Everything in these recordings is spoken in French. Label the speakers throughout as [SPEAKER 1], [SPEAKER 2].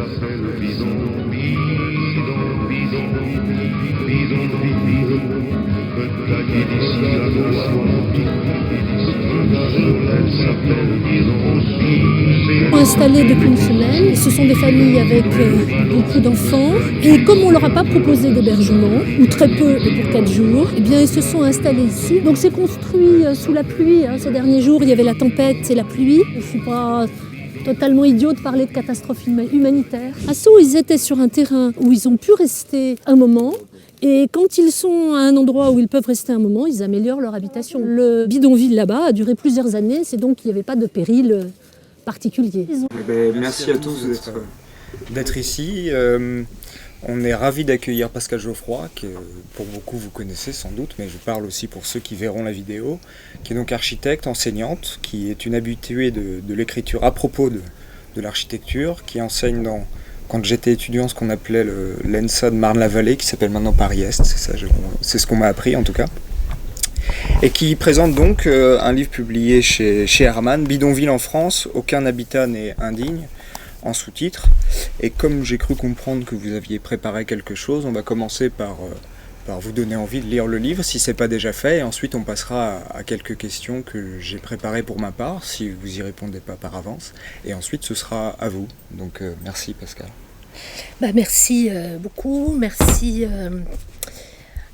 [SPEAKER 1] s'appelle bidon, bidon, bidon, bidon, bidon. Peut-être d'ici la elle s'appelle bidon aussi.
[SPEAKER 2] Installés depuis une semaine, ce sont des familles avec beaucoup d'enfants. Et comme on ne leur a pas proposé d'hébergement, ou très peu et pour 4 jours, eh bien ils se sont installés ici. Donc c'est construit sous la pluie. Ces derniers jours, il y avait la tempête et la pluie. Je ne suis pas totalement idiot de parler de catastrophe humanitaire. À Sceaux, ils étaient sur un terrain où ils ont pu rester un moment. Et quand ils sont à un endroit où ils peuvent rester un moment, ils améliorent leur habitation. Le bidonville là-bas a duré plusieurs années, c'est donc qu'il n'y avait pas de péril particulier.
[SPEAKER 3] Merci à tous d'être ici. On est ravis d'accueillir Pascale Geoffroy, que pour beaucoup vous connaissez sans doute, mais je parle aussi pour ceux qui verront la vidéo, qui est donc architecte, enseignante, qui est une habituée de l'écriture à propos de l'architecture, qui enseigne quand j'étais étudiant, ce qu'on appelait l'ENSA de Marne-la-Vallée, qui s'appelle maintenant Paris-Est, c'est ce qu'on m'a appris en tout cas. Et qui présente donc un livre publié chez Hermann, Bidonville en France, aucun habitat n'est indigne, en sous-titre. Et comme j'ai cru comprendre que vous aviez préparé quelque chose, on va commencer par vous donner envie de lire le livre, si ce n'est pas déjà fait, et ensuite on passera à quelques questions que j'ai préparées pour ma part, si vous n'y répondez pas par avance, et ensuite ce sera à vous. Donc merci Pascal.
[SPEAKER 2] Merci beaucoup, merci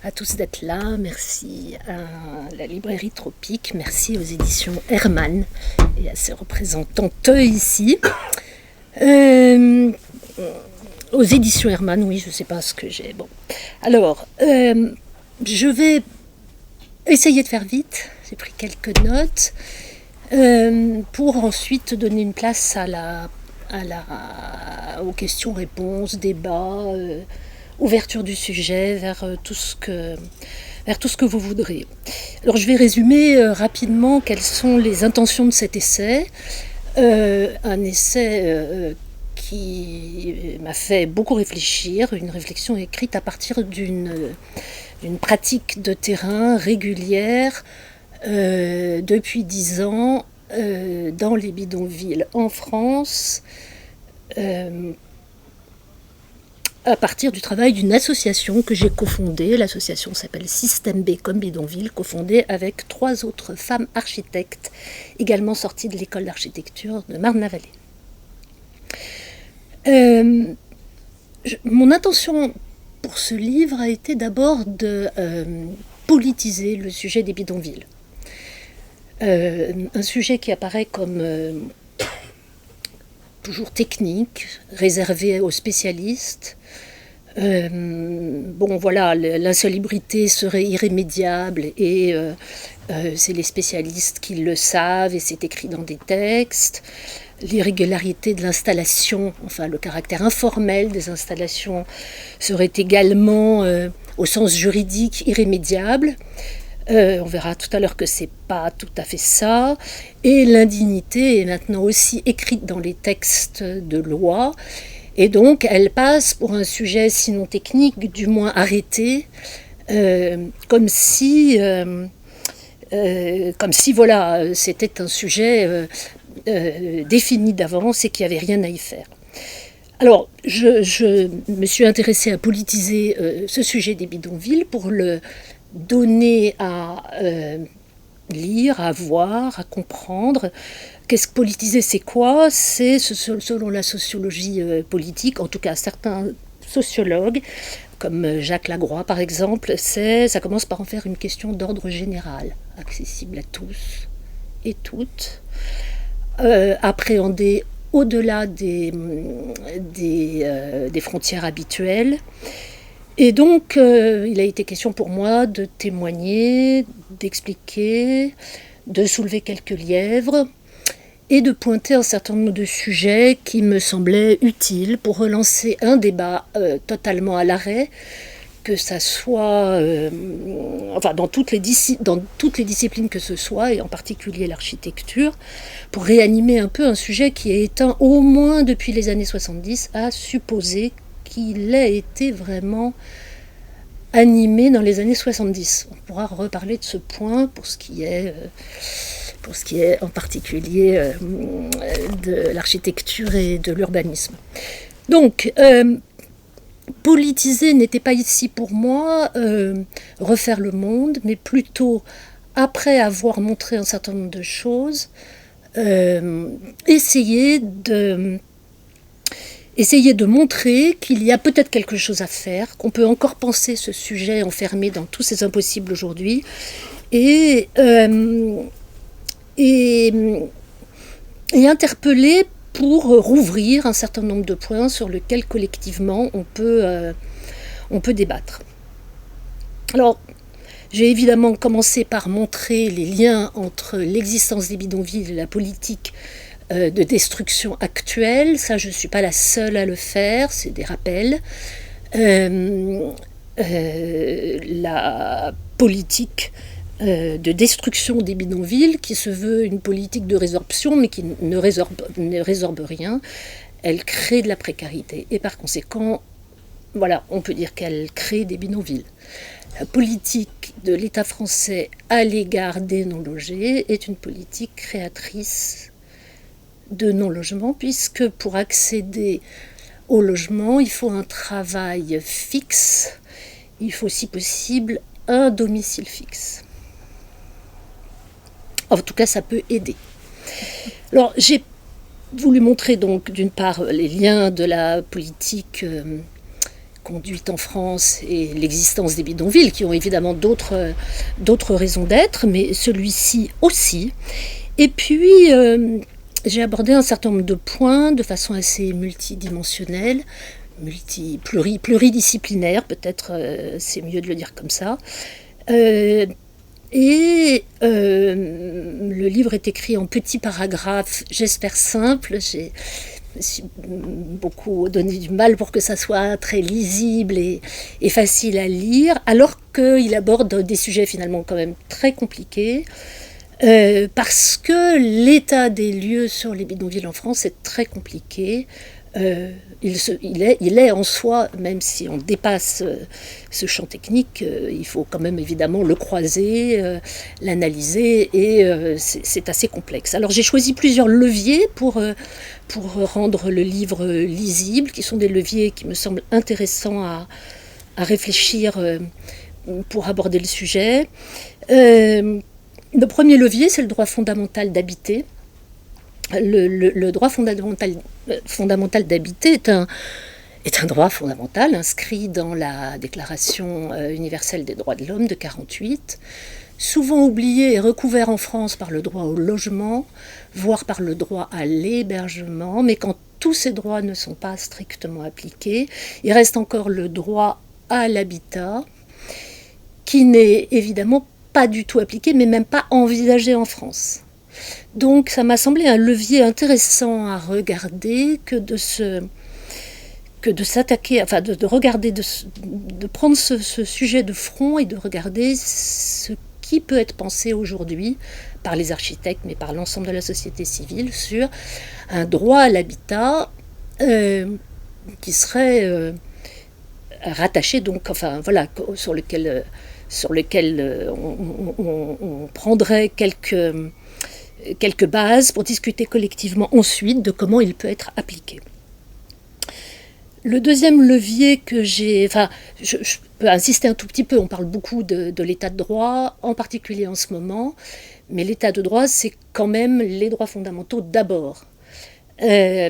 [SPEAKER 2] à tous d'être là, merci à la librairie Tropique, merci aux éditions Hermann et à ses représentantes ici. Aux éditions Hermann, oui, je ne sais pas ce que j'ai. Bon. Alors, je vais essayer de faire vite. J'ai pris quelques notes pour ensuite donner une place aux questions-réponses, débats, ouverture du sujet vers tout ce que vous voudrez. Alors, je vais résumer rapidement quelles sont les intentions de cet essai. Un essai qui m'a fait beaucoup réfléchir, une réflexion écrite à partir d'une pratique de terrain régulière depuis 10 ans dans les bidonvilles en France, à partir du travail d'une association que j'ai cofondée. L'association s'appelle Système B comme bidonville, cofondée avec 3 autres femmes architectes, également sorties de l'école d'architecture de Marne-la-Vallée. Mon intention pour ce livre a été d'abord de politiser le sujet des bidonvilles. Un sujet qui apparaît comme toujours technique, réservé aux spécialistes. L'insalubrité serait irrémédiable et c'est les spécialistes qui le savent et c'est écrit dans des textes. L'irrégularité de l'installation, enfin le caractère informel des installations serait également, au sens juridique, irrémédiable. On verra tout à l'heure que c'est pas tout à fait ça. Et l'indignité est maintenant aussi écrite dans les textes de loi. Et donc, elle passe pour un sujet sinon technique, du moins arrêté, comme si voilà, c'était un sujet défini d'avance et qu'il n'y avait rien à y faire. Alors, je me suis intéressée à politiser ce sujet des bidonvilles pour le donner à lire, à voir, à comprendre. Qu'est-ce que politiser, c'est quoi ? C'est, selon la sociologie politique, en tout cas certains sociologues, comme Jacques Lagroix par exemple, ça commence par en faire une question d'ordre général, accessible à tous et toutes, appréhendée au-delà des frontières habituelles. Et donc, il a été question pour moi de témoigner, d'expliquer, de soulever quelques lièvres et de pointer un certain nombre de sujets qui me semblaient utiles pour relancer un débat totalement à l'arrêt, que ça soit dans toutes les disciplines que ce soit, et en particulier l'architecture, pour réanimer un peu un sujet qui est éteint au moins depuis les années 70, à supposer qu'il a été vraiment animé dans les années 70. On pourra reparler de ce point pour ce qui est en particulier de l'architecture et de l'urbanisme. Donc, politiser n'était pas ici pour moi refaire le monde, mais plutôt, après avoir montré un certain nombre de choses, essayer de montrer qu'il y a peut-être quelque chose à faire, qu'on peut encore penser ce sujet enfermé dans tous ces impossibles aujourd'hui, et interpeller pour rouvrir un certain nombre de points sur lesquels collectivement on peut débattre. Alors, j'ai évidemment commencé par montrer les liens entre l'existence des bidonvilles et la politique de destruction actuelle. Ça, je ne suis pas la seule à le faire, c'est des rappels. La politique de destruction des bidonvilles, qui se veut une politique de résorption, mais qui ne résorbe rien, elle crée de la précarité. Et par conséquent, voilà, on peut dire qu'elle crée des bidonvilles. La politique de l'État français à l'égard des non-logés est une politique créatrice de non-logement, puisque pour accéder au logement, il faut un travail fixe, il faut si possible un domicile fixe. En tout cas, ça peut aider. Alors, j'ai voulu montrer donc d'une part les liens de la politique conduite en France et l'existence des bidonvilles, qui ont évidemment d'autres raisons d'être, mais celui-ci aussi. Et puis, j'ai abordé un certain nombre de points de façon assez multidimensionnelle, pluridisciplinaire, peut-être c'est mieux de le dire comme ça. Et le livre est écrit en petits paragraphes, j'espère simples. Je me suis beaucoup donné du mal pour que ça soit très lisible et facile à lire, alors qu'il aborde des sujets finalement quand même très compliqués, parce que l'état des lieux sur les bidonvilles en France est très compliqué. Il est en soi, même si on dépasse ce champ technique, il faut quand même évidemment le croiser, l'analyser, et c'est assez complexe. Alors j'ai choisi plusieurs leviers pour rendre le livre lisible, qui sont des leviers qui me semblent intéressants à réfléchir pour aborder le sujet. Le premier levier, c'est le droit fondamental d'habiter. Le droit fondamental d'habiter est un droit fondamental inscrit dans la Déclaration universelle des droits de l'homme de 1948, souvent oublié et recouvert en France par le droit au logement, voire par le droit à l'hébergement, mais quand tous ces droits ne sont pas strictement appliqués, il reste encore le droit à l'habitat, qui n'est évidemment pas du tout appliqué, mais même pas envisagé en France. Donc ça m'a semblé un levier intéressant à regarder que de s'attaquer, enfin de regarder, de prendre ce sujet de front et de regarder ce qui peut être pensé aujourd'hui par les architectes, mais par l'ensemble de la société civile, sur un droit à l'habitat qui serait rattaché, donc, enfin voilà, sur lequel on prendrait quelques bases pour discuter collectivement ensuite de comment il peut être appliqué. Le deuxième levier que je peux insister un tout petit peu, on parle beaucoup de l'état de droit, en particulier en ce moment, mais l'état de droit, c'est quand même les droits fondamentaux d'abord. Et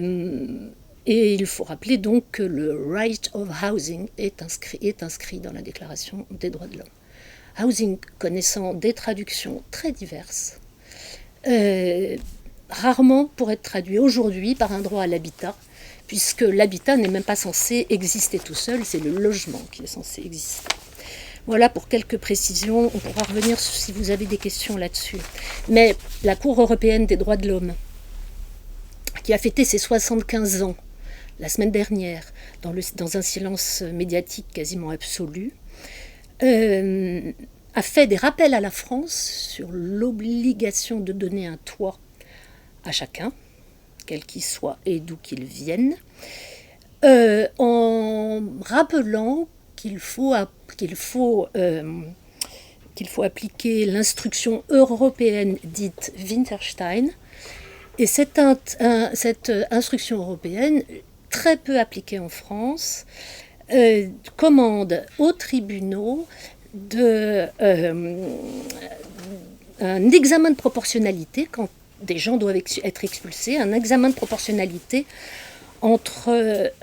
[SPEAKER 2] il faut rappeler donc que le right of housing est inscrit dans la Déclaration des droits de l'homme. Housing connaissant des traductions très diverses, rarement pour être traduit aujourd'hui par un droit à l'habitat, puisque l'habitat n'est même pas censé exister tout seul, c'est le logement qui est censé exister. Voilà pour quelques précisions, on pourra revenir si vous avez des questions là-dessus. Mais la Cour européenne des droits de l'homme, qui a fêté ses 75 ans la semaine dernière, dans un silence médiatique quasiment absolu, a fait des rappels à la France sur l'obligation de donner un toit à chacun, quel qu'il soit et d'où qu'il vienne, en rappelant qu'il faut appliquer l'instruction européenne dite Winterstein. Et cette instruction européenne très peu appliquée en France, commande aux tribunaux un examen de proportionnalité quand des gens doivent être expulsés, un examen de proportionnalité entre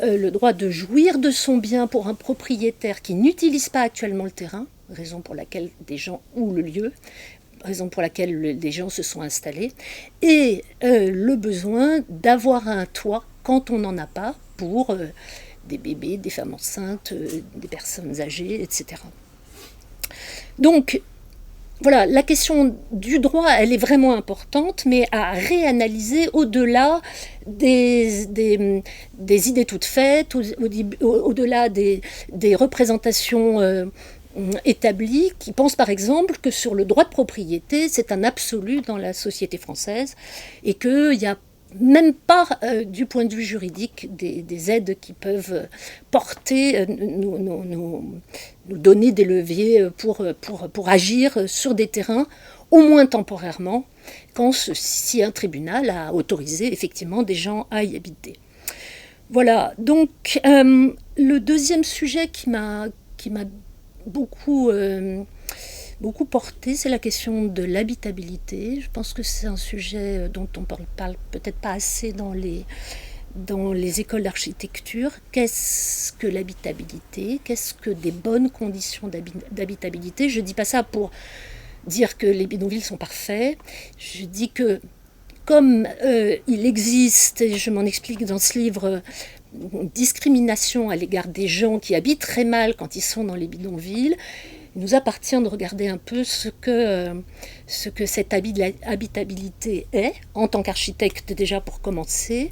[SPEAKER 2] le droit de jouir de son bien pour un propriétaire qui n'utilise pas actuellement le terrain, raison pour laquelle des gens, ou le lieu, raison pour laquelle des gens se sont installés, et le besoin d'avoir un toit quand on n'en a pas pour des bébés, des femmes enceintes, des personnes âgées, etc. Donc, voilà, la question du droit, elle est vraiment importante, mais à réanalyser au-delà des idées toutes faites, au-delà des représentations établies, qui pensent par exemple que sur le droit de propriété, c'est un absolu dans la société française, et qu'il n'y a même pas, du point de vue juridique, des aides qui peuvent porter, nous donner des leviers pour agir sur des terrains, au moins temporairement, si un tribunal a autorisé effectivement des gens à y habiter. Voilà, donc le deuxième sujet qui m'a beaucoup porté, c'est la question de l'habitabilité. Je pense que c'est un sujet dont on parle peut-être pas assez dans les écoles d'architecture. Qu'est-ce que l'habitabilité? Qu'est-ce que des bonnes conditions d'habitabilité? Je ne dis pas ça pour dire que les bidonvilles sont parfaits. Je dis que comme il existe, et je m'en explique dans ce livre, une discrimination à l'égard des gens qui habitent très mal quand ils sont dans les bidonvilles, il nous appartient de regarder un peu ce que cette habitabilité est, en tant qu'architecte déjà pour commencer.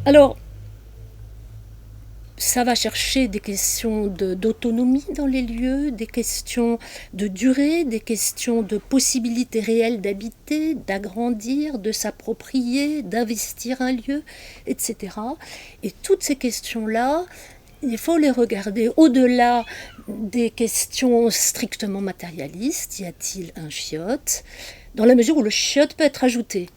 [SPEAKER 2] Alors, ça va chercher des questions d'autonomie dans les lieux, des questions de durée, des questions de possibilité réelle d'habiter, d'agrandir, de s'approprier, d'investir un lieu, etc. Et toutes ces questions-là, il faut les regarder au-delà des questions strictement matérialistes. Y a-t-il un chiotte? Dans la mesure où le chiotte peut être ajouté.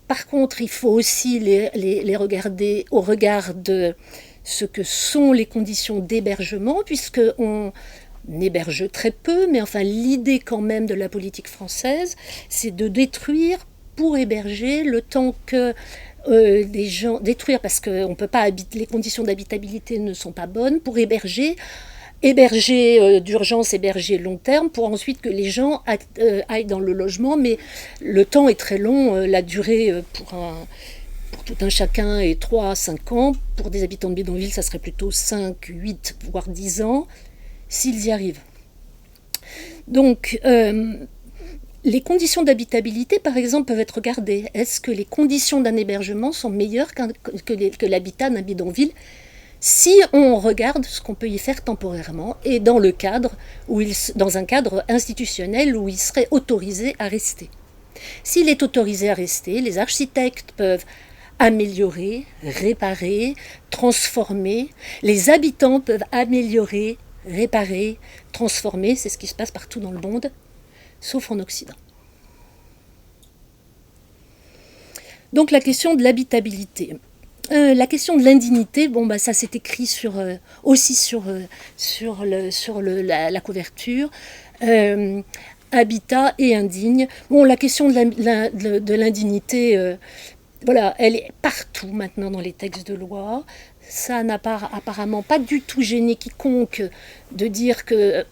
[SPEAKER 2] Par contre, il faut aussi les regarder au regard de ce que sont les conditions d'hébergement, puisqu'on héberge très peu, mais enfin l'idée quand même de la politique française, c'est de détruire pour héberger le temps que des gens détruire parce que on peut pas les conditions d'habitabilité ne sont pas bonnes pour héberger d'urgence, héberger long terme pour ensuite que les gens aillent dans le logement, mais le temps est très long, la durée pour tout un chacun est 3 à 5 ans, pour des habitants de bidonville ça serait plutôt 5, 8 voire 10 ans s'ils y arrivent. Donc les conditions d'habitabilité, par exemple, peuvent être regardées. Est-ce que les conditions d'un hébergement sont meilleures que l'habitat d'un bidonville si on regarde ce qu'on peut y faire temporairement et dans un cadre institutionnel où il serait autorisé à rester. S'il est autorisé à rester, les architectes peuvent améliorer, réparer, transformer. Les habitants peuvent améliorer, réparer, transformer. C'est ce qui se passe partout dans le monde, sauf en Occident. Donc la question de l'habitabilité. La question de l'indignité, ça s'est écrit aussi sur la couverture. Habitat et indigne. La question de l'indignité, elle est partout maintenant dans les textes de loi. Ça n'a apparemment pas du tout gêné quiconque de dire que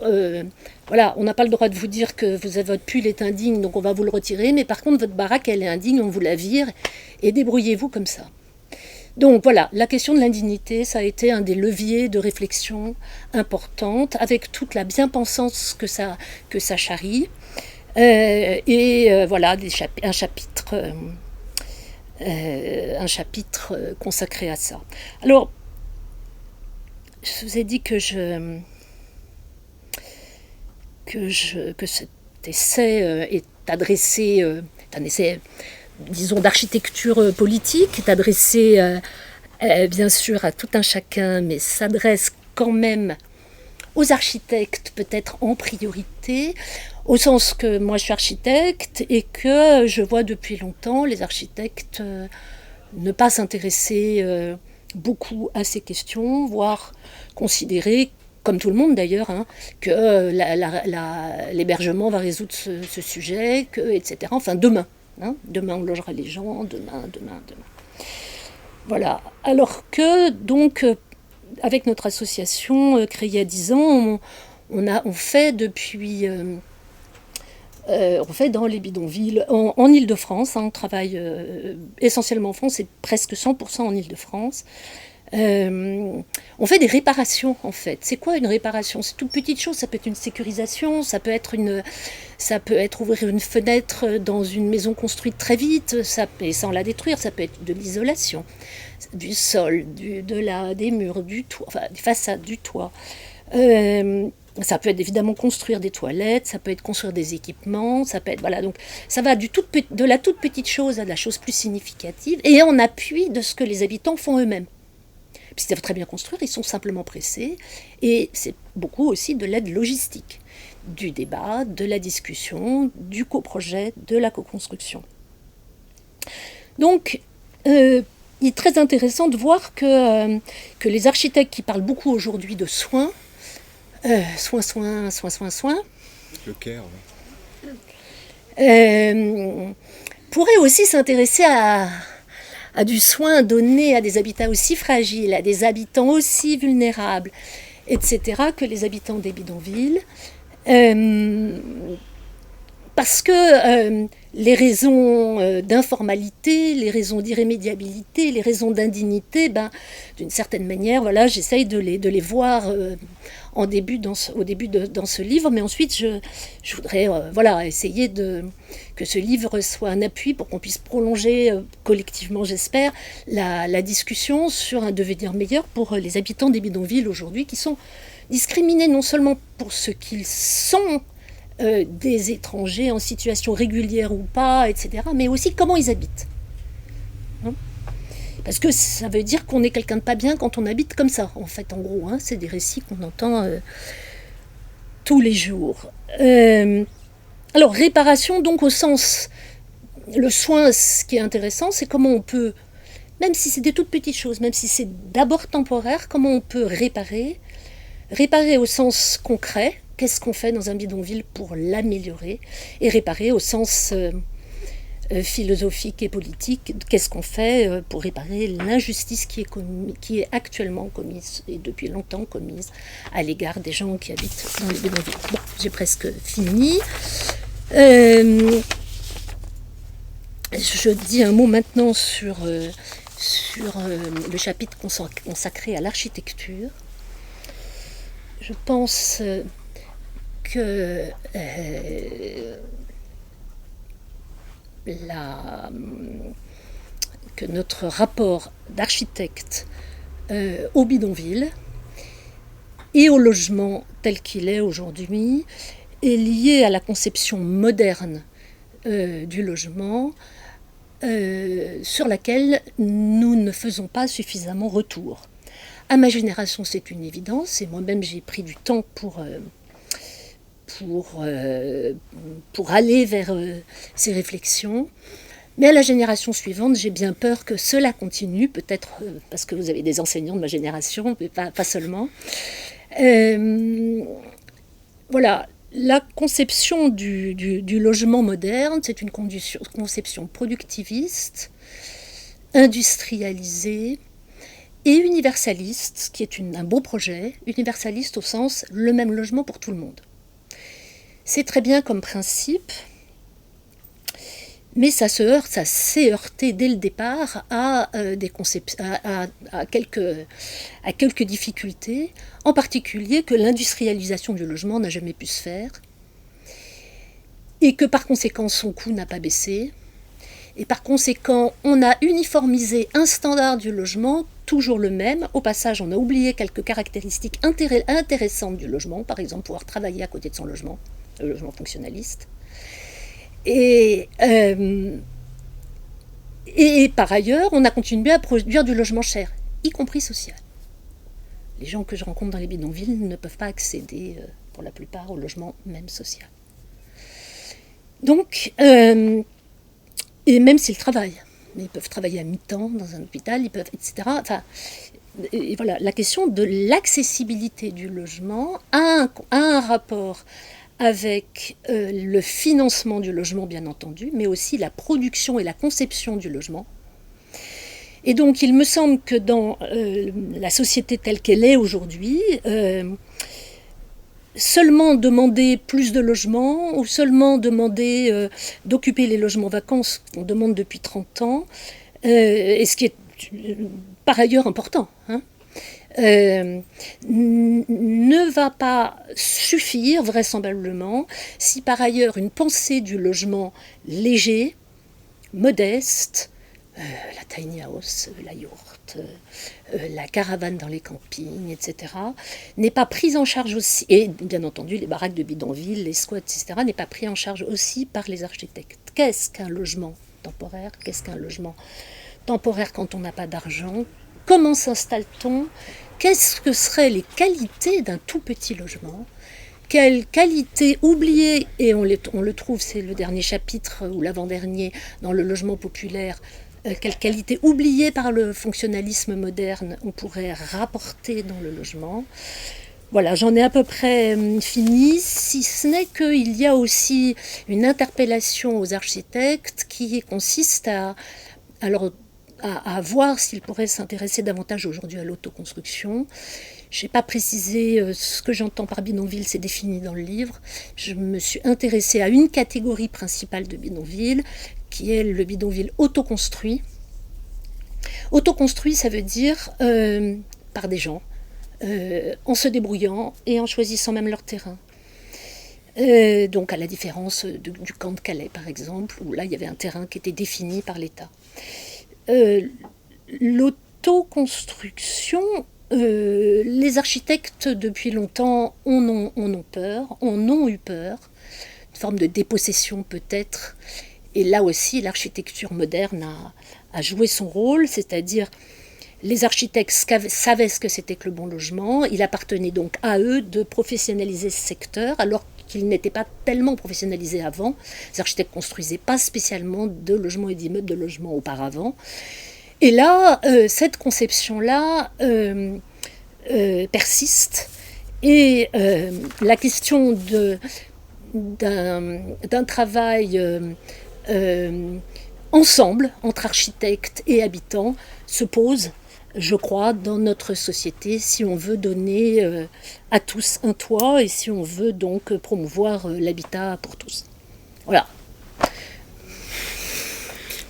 [SPEAKER 2] on n'a pas le droit de vous dire que votre pull est indigne, donc on va vous le retirer, mais par contre votre baraque elle est indigne, on vous la vire et débrouillez-vous comme ça. Donc voilà, la question de l'indignité, ça a été un des leviers de réflexion importante, avec toute la bien-pensance que ça charrie, un chapitre consacré à ça. Alors, je vous ai dit que cet essai est adressé, un essai, disons, d'architecture politique, est adressé bien sûr à tout un chacun, mais s'adresse quand même aux architectes peut-être en priorité, au sens que moi je suis architecte et que je vois depuis longtemps les architectes ne pas s'intéresser beaucoup à ces questions, voire considérer, comme tout le monde d'ailleurs, hein, que l'hébergement va résoudre ce sujet, etc. Enfin, demain. Hein, demain, on logera les gens, demain. Voilà. Alors que, donc, avec notre association créée il y a 10 ans, on fait depuis... on fait dans les bidonvilles, en Île-de-France, hein, on travaille essentiellement en France et presque 100% en Île-de-France. On fait des réparations en fait. C'est quoi une réparation? C'est toute petite chose, ça peut être une sécurisation, ça peut être ouvrir une fenêtre dans une maison construite très vite, et sans la détruire, ça peut être de l'isolation, du sol, des murs, du toit, enfin des façades, du toit. Ça peut être évidemment construire des toilettes, ça peut être construire des équipements, ça peut être voilà, donc ça va de la toute petite chose à de la chose plus significative et en appui de ce que les habitants font eux-mêmes. Puisqu'ils savent très bien construire, ils sont simplement pressés et c'est beaucoup aussi de l'aide logistique, du débat, de la discussion, du coprojet, de la co-construction. Donc il est très intéressant de voir que les architectes qui parlent beaucoup aujourd'hui de soins, soins.
[SPEAKER 3] Le care, oui.
[SPEAKER 2] Pourrait aussi s'intéresser à du soin donné à des habitats aussi fragiles, à des habitants aussi vulnérables, etc., que les habitants des bidonvilles. Parce que les raisons d'informalité, les raisons d'irrémédiabilité, les raisons d'indignité, d'une certaine manière, voilà, j'essaye de les voir au début dans ce livre, mais ensuite je voudrais essayer que ce livre soit un appui pour qu'on puisse prolonger collectivement, j'espère, la discussion sur un devenir meilleur pour les habitants des bidonvilles aujourd'hui, qui sont discriminés non seulement pour ce qu'ils sont, des étrangers en situation régulière ou pas, etc., mais aussi comment ils habitent. Hein? Parce que ça veut dire qu'on est quelqu'un de pas bien quand on habite comme ça, en fait, en gros. Hein, c'est des récits qu'on entend tous les jours. Alors, réparation, donc, au sens... Le soin, ce qui est intéressant, c'est comment on peut, même si c'est des toutes petites choses, même si c'est d'abord temporaire, comment on peut réparer. Réparer au sens concret, qu'est-ce qu'on fait dans un bidonville pour l'améliorer, et réparer au sens philosophique et politique, qu'est-ce qu'on fait pour réparer l'injustice qui est actuellement commise, et depuis longtemps commise, à l'égard des gens qui habitent dans les bidonvilles. Bon, j'ai presque fini. Je dis un mot maintenant sur le chapitre consacré à l'architecture. Je pense que notre rapport d'architecte au bidonville et au logement tel qu'il est aujourd'hui est lié à la conception moderne du logement sur laquelle nous ne faisons pas suffisamment retour. À ma génération, c'est une évidence, et moi-même j'ai pris du temps pour aller vers ces réflexions. Mais à la génération suivante, j'ai bien peur que cela continue, peut-être parce que vous avez des enseignants de ma génération, mais pas seulement. Voilà, la conception du logement moderne, c'est une conception productiviste, industrialisée, et universaliste, ce qui est un beau projet, universaliste au sens le même logement pour tout le monde. C'est très bien comme principe, mais ça s'est heurté dès le départ à quelques difficultés, en particulier que l'industrialisation du logement n'a jamais pu se faire, et que par conséquent son coût n'a pas baissé, et par conséquent on a uniformisé un standard du logement toujours le même. Au passage, on a oublié quelques caractéristiques intéressantes du logement, par exemple pouvoir travailler à côté de son logement, le logement fonctionnaliste. Et par ailleurs, on a continué à produire du logement cher, y compris social. Les gens que je rencontre dans les bidonvilles ne peuvent pas accéder, pour la plupart, au logement même social. Donc, et même s'ils travaillent, mais ils peuvent travailler à mi-temps dans un hôpital, ils peuvent, etc. Enfin, et voilà, la question de l'accessibilité du logement a un rapport avec le financement du logement, bien entendu, mais aussi la production et la conception du logement. Et donc, il me semble que dans la société telle qu'elle est aujourd'hui, seulement demander plus de logements ou seulement demander d'occuper les logements vacants, ce qu'on demande depuis 30 ans, et ce qui est par ailleurs important, hein, ne va pas suffire vraisemblablement si par ailleurs une pensée du logement léger, modeste, la tiny house, la yourte, la caravane dans les campings, etc., n'est pas prise en charge aussi, et bien entendu les baraques de bidonville, les squats, etc., n'est pas pris en charge aussi par les architectes. Qu'est-ce qu'un logement temporaire? Qu'est-ce qu'un logement temporaire quand on n'a pas d'argent? Comment s'installe-t-on? Qu'est-ce que seraient les qualités d'un tout petit logement? Quelles qualités oubliées, et on le trouve, c'est le dernier chapitre ou l'avant-dernier dans le logement populaire, quelles qualités oubliées par le fonctionnalisme moderne on pourrait rapporter dans le logement. Voilà, j'en ai à peu près fini, si ce n'est qu'il y a aussi une interpellation aux architectes qui consiste à voir s'ils pourraient s'intéresser davantage aujourd'hui à l'autoconstruction. Je n'ai pas précisé ce que j'entends par bidonville, c'est défini dans le livre. Je me suis intéressée à une catégorie principale de bidonville, qui est le bidonville autoconstruit. Autoconstruit, ça veut dire par des gens, en se débrouillant et en choisissant même leur terrain. Donc à la différence du camp de Calais, par exemple, où là il y avait un terrain qui était défini par l'État. L'autoconstruction, les architectes depuis longtemps en ont peur, en ont eu peur, une forme de dépossession peut-être. Et là aussi, l'architecture moderne a joué son rôle, c'est-à-dire les architectes savaient ce que c'était que le bon logement. Il appartenait donc à eux de professionnaliser ce secteur, alors qu'il n'était pas tellement professionnalisé avant. Les architectes ne construisaient pas spécialement de logements et d'immeubles de logements auparavant. Et là, cette conception-là persiste. Et la question d'un travail ensemble, entre architectes et habitants, se pose, je crois, dans notre société, si on veut donner à tous un toit et si on veut donc promouvoir l'habitat pour tous. Voilà.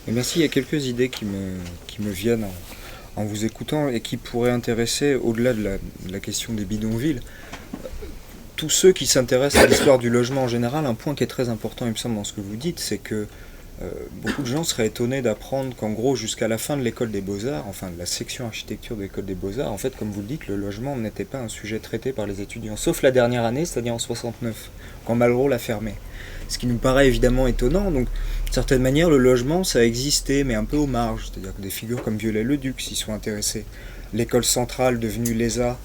[SPEAKER 3] Et merci, il y a quelques idées qui me viennent en vous écoutant et qui pourraient intéresser, au-delà de la question des bidonvilles, tous ceux qui s'intéressent à l'histoire du logement en général. Un point qui est très important, il me semble, dans ce que vous dites, c'est que beaucoup de gens seraient étonnés d'apprendre qu'en gros, jusqu'à la fin de l'école des Beaux-Arts, enfin de la section architecture de l'école des Beaux-Arts, en fait, comme vous le dites, le logement n'était pas un sujet traité par les étudiants, sauf la dernière année, c'est-à-dire en 69, quand Malraux l'a fermé. Ce qui nous paraît évidemment étonnant. Donc, d'une certaine manière, le logement, ça a existé, mais un peu aux marges, c'est-à-dire que des figures comme Viollet-le-Duc s'y sont intéressées. L'école centrale devenue l'ESA,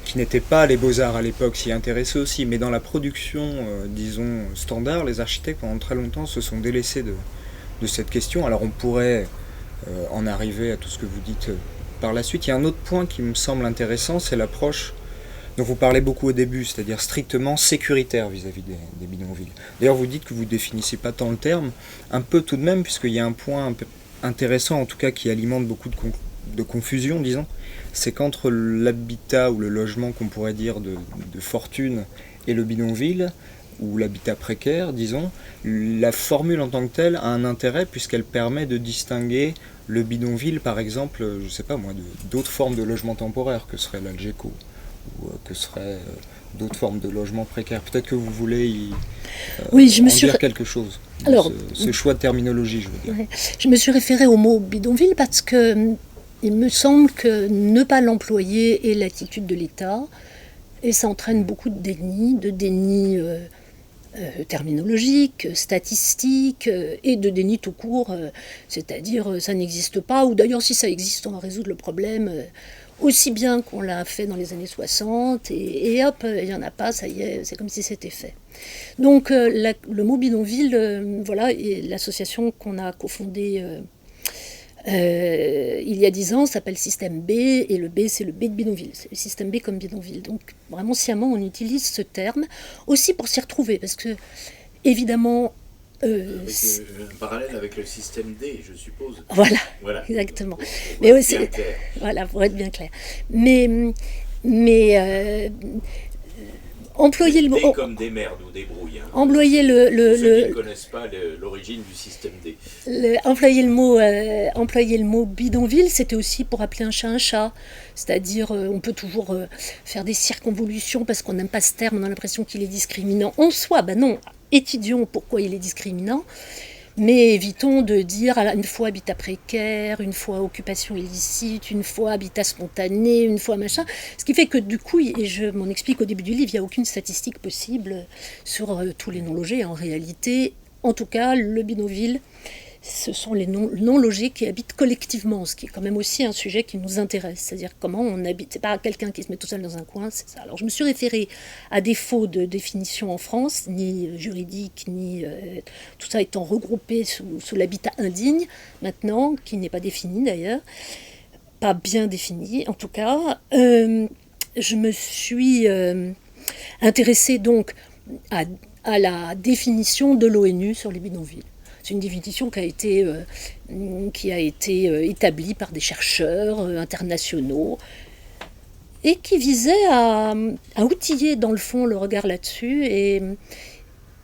[SPEAKER 3] qui n'était pas les Beaux-Arts à l'époque, s'y intéressait aussi, mais dans la production, disons, standard, les architectes pendant très longtemps se sont délaissés de cette question. Alors on pourrait en arriver à tout ce que vous dites par la suite. Il y a un autre point qui me semble intéressant, c'est l'approche dont vous parlez beaucoup au début, c'est-à-dire strictement sécuritaire vis-à-vis des bidonvilles. D'ailleurs, vous dites que vous ne définissez pas tant le terme, un peu tout de même, puisqu'il y a un point un peu intéressant, en tout cas, qui alimente beaucoup de confusion, disons, c'est qu'entre l'habitat ou le logement qu'on pourrait dire de fortune et le bidonville, ou l'habitat précaire, disons, la formule en tant que telle a un intérêt puisqu'elle permet de distinguer le bidonville, par exemple, je ne sais pas moi, d'autres formes de logement temporaire, que serait l'Algeco, ou que seraient d'autres formes de logement précaire. Peut-être que vous voulez dire quelque chose. Alors, ce choix de terminologie, je veux dire.
[SPEAKER 2] Ouais. Je me suis référée au mot bidonville parce que il me semble que ne pas l'employer est l'attitude de l'État, et ça entraîne beaucoup de déni terminologique, statistique, et de déni tout court, c'est-à-dire ça n'existe pas, ou d'ailleurs si ça existe, on va résoudre le problème aussi bien qu'on l'a fait dans les années 60, et hop, il n'y en a pas, ça y est, c'est comme si c'était fait. Donc le mot bidonville, voilà, et l'association qu'on a cofondée il y a 10 ans, ça s'appelle système B, et le B, c'est le B de bidonville. C'est le système B comme bidonville. Donc, vraiment, sciemment, on utilise ce terme aussi pour s'y retrouver, parce que, évidemment...
[SPEAKER 4] Avec un parallèle avec le système D, je suppose.
[SPEAKER 2] Voilà. Exactement.
[SPEAKER 4] Pour
[SPEAKER 2] Mais
[SPEAKER 4] être
[SPEAKER 2] aussi,
[SPEAKER 4] bien clair.
[SPEAKER 2] voilà, pour être bien clair. Mais employer le mot...
[SPEAKER 4] D comme des merdes ou des brouilles. Hein.
[SPEAKER 2] Employer
[SPEAKER 4] Pour ceux qui ne connaissent pas l'origine du système D.
[SPEAKER 2] employer le mot bidonville, c'était aussi pour appeler un chat. C'est-à-dire, on peut toujours faire des circonvolutions parce qu'on n'aime pas ce terme, on a l'impression qu'il est discriminant. En soi, ben non, étudions pourquoi il est discriminant, mais évitons de dire une fois habitat précaire, une fois occupation illicite, une fois habitat spontané, une fois machin. Ce qui fait que du coup, et je m'en explique au début du livre, il n'y a aucune statistique possible sur tous les non-logés. En réalité, en tout cas, le bidonville, ce sont les non-logés qui habitent collectivement, ce qui est quand même aussi un sujet qui nous intéresse. C'est-à-dire comment on habite. C'est pas quelqu'un qui se met tout seul dans un coin, c'est ça. Alors je me suis référée à défaut de définition en France, ni juridique, ni tout ça étant regroupé sous l'habitat indigne, maintenant, qui n'est pas défini d'ailleurs, pas bien défini en tout cas. Je me suis intéressée donc à la définition de l'ONU sur les bidonvilles. C'est une définition qui a été établie par des chercheurs internationaux et qui visait à outiller dans le fond le regard là-dessus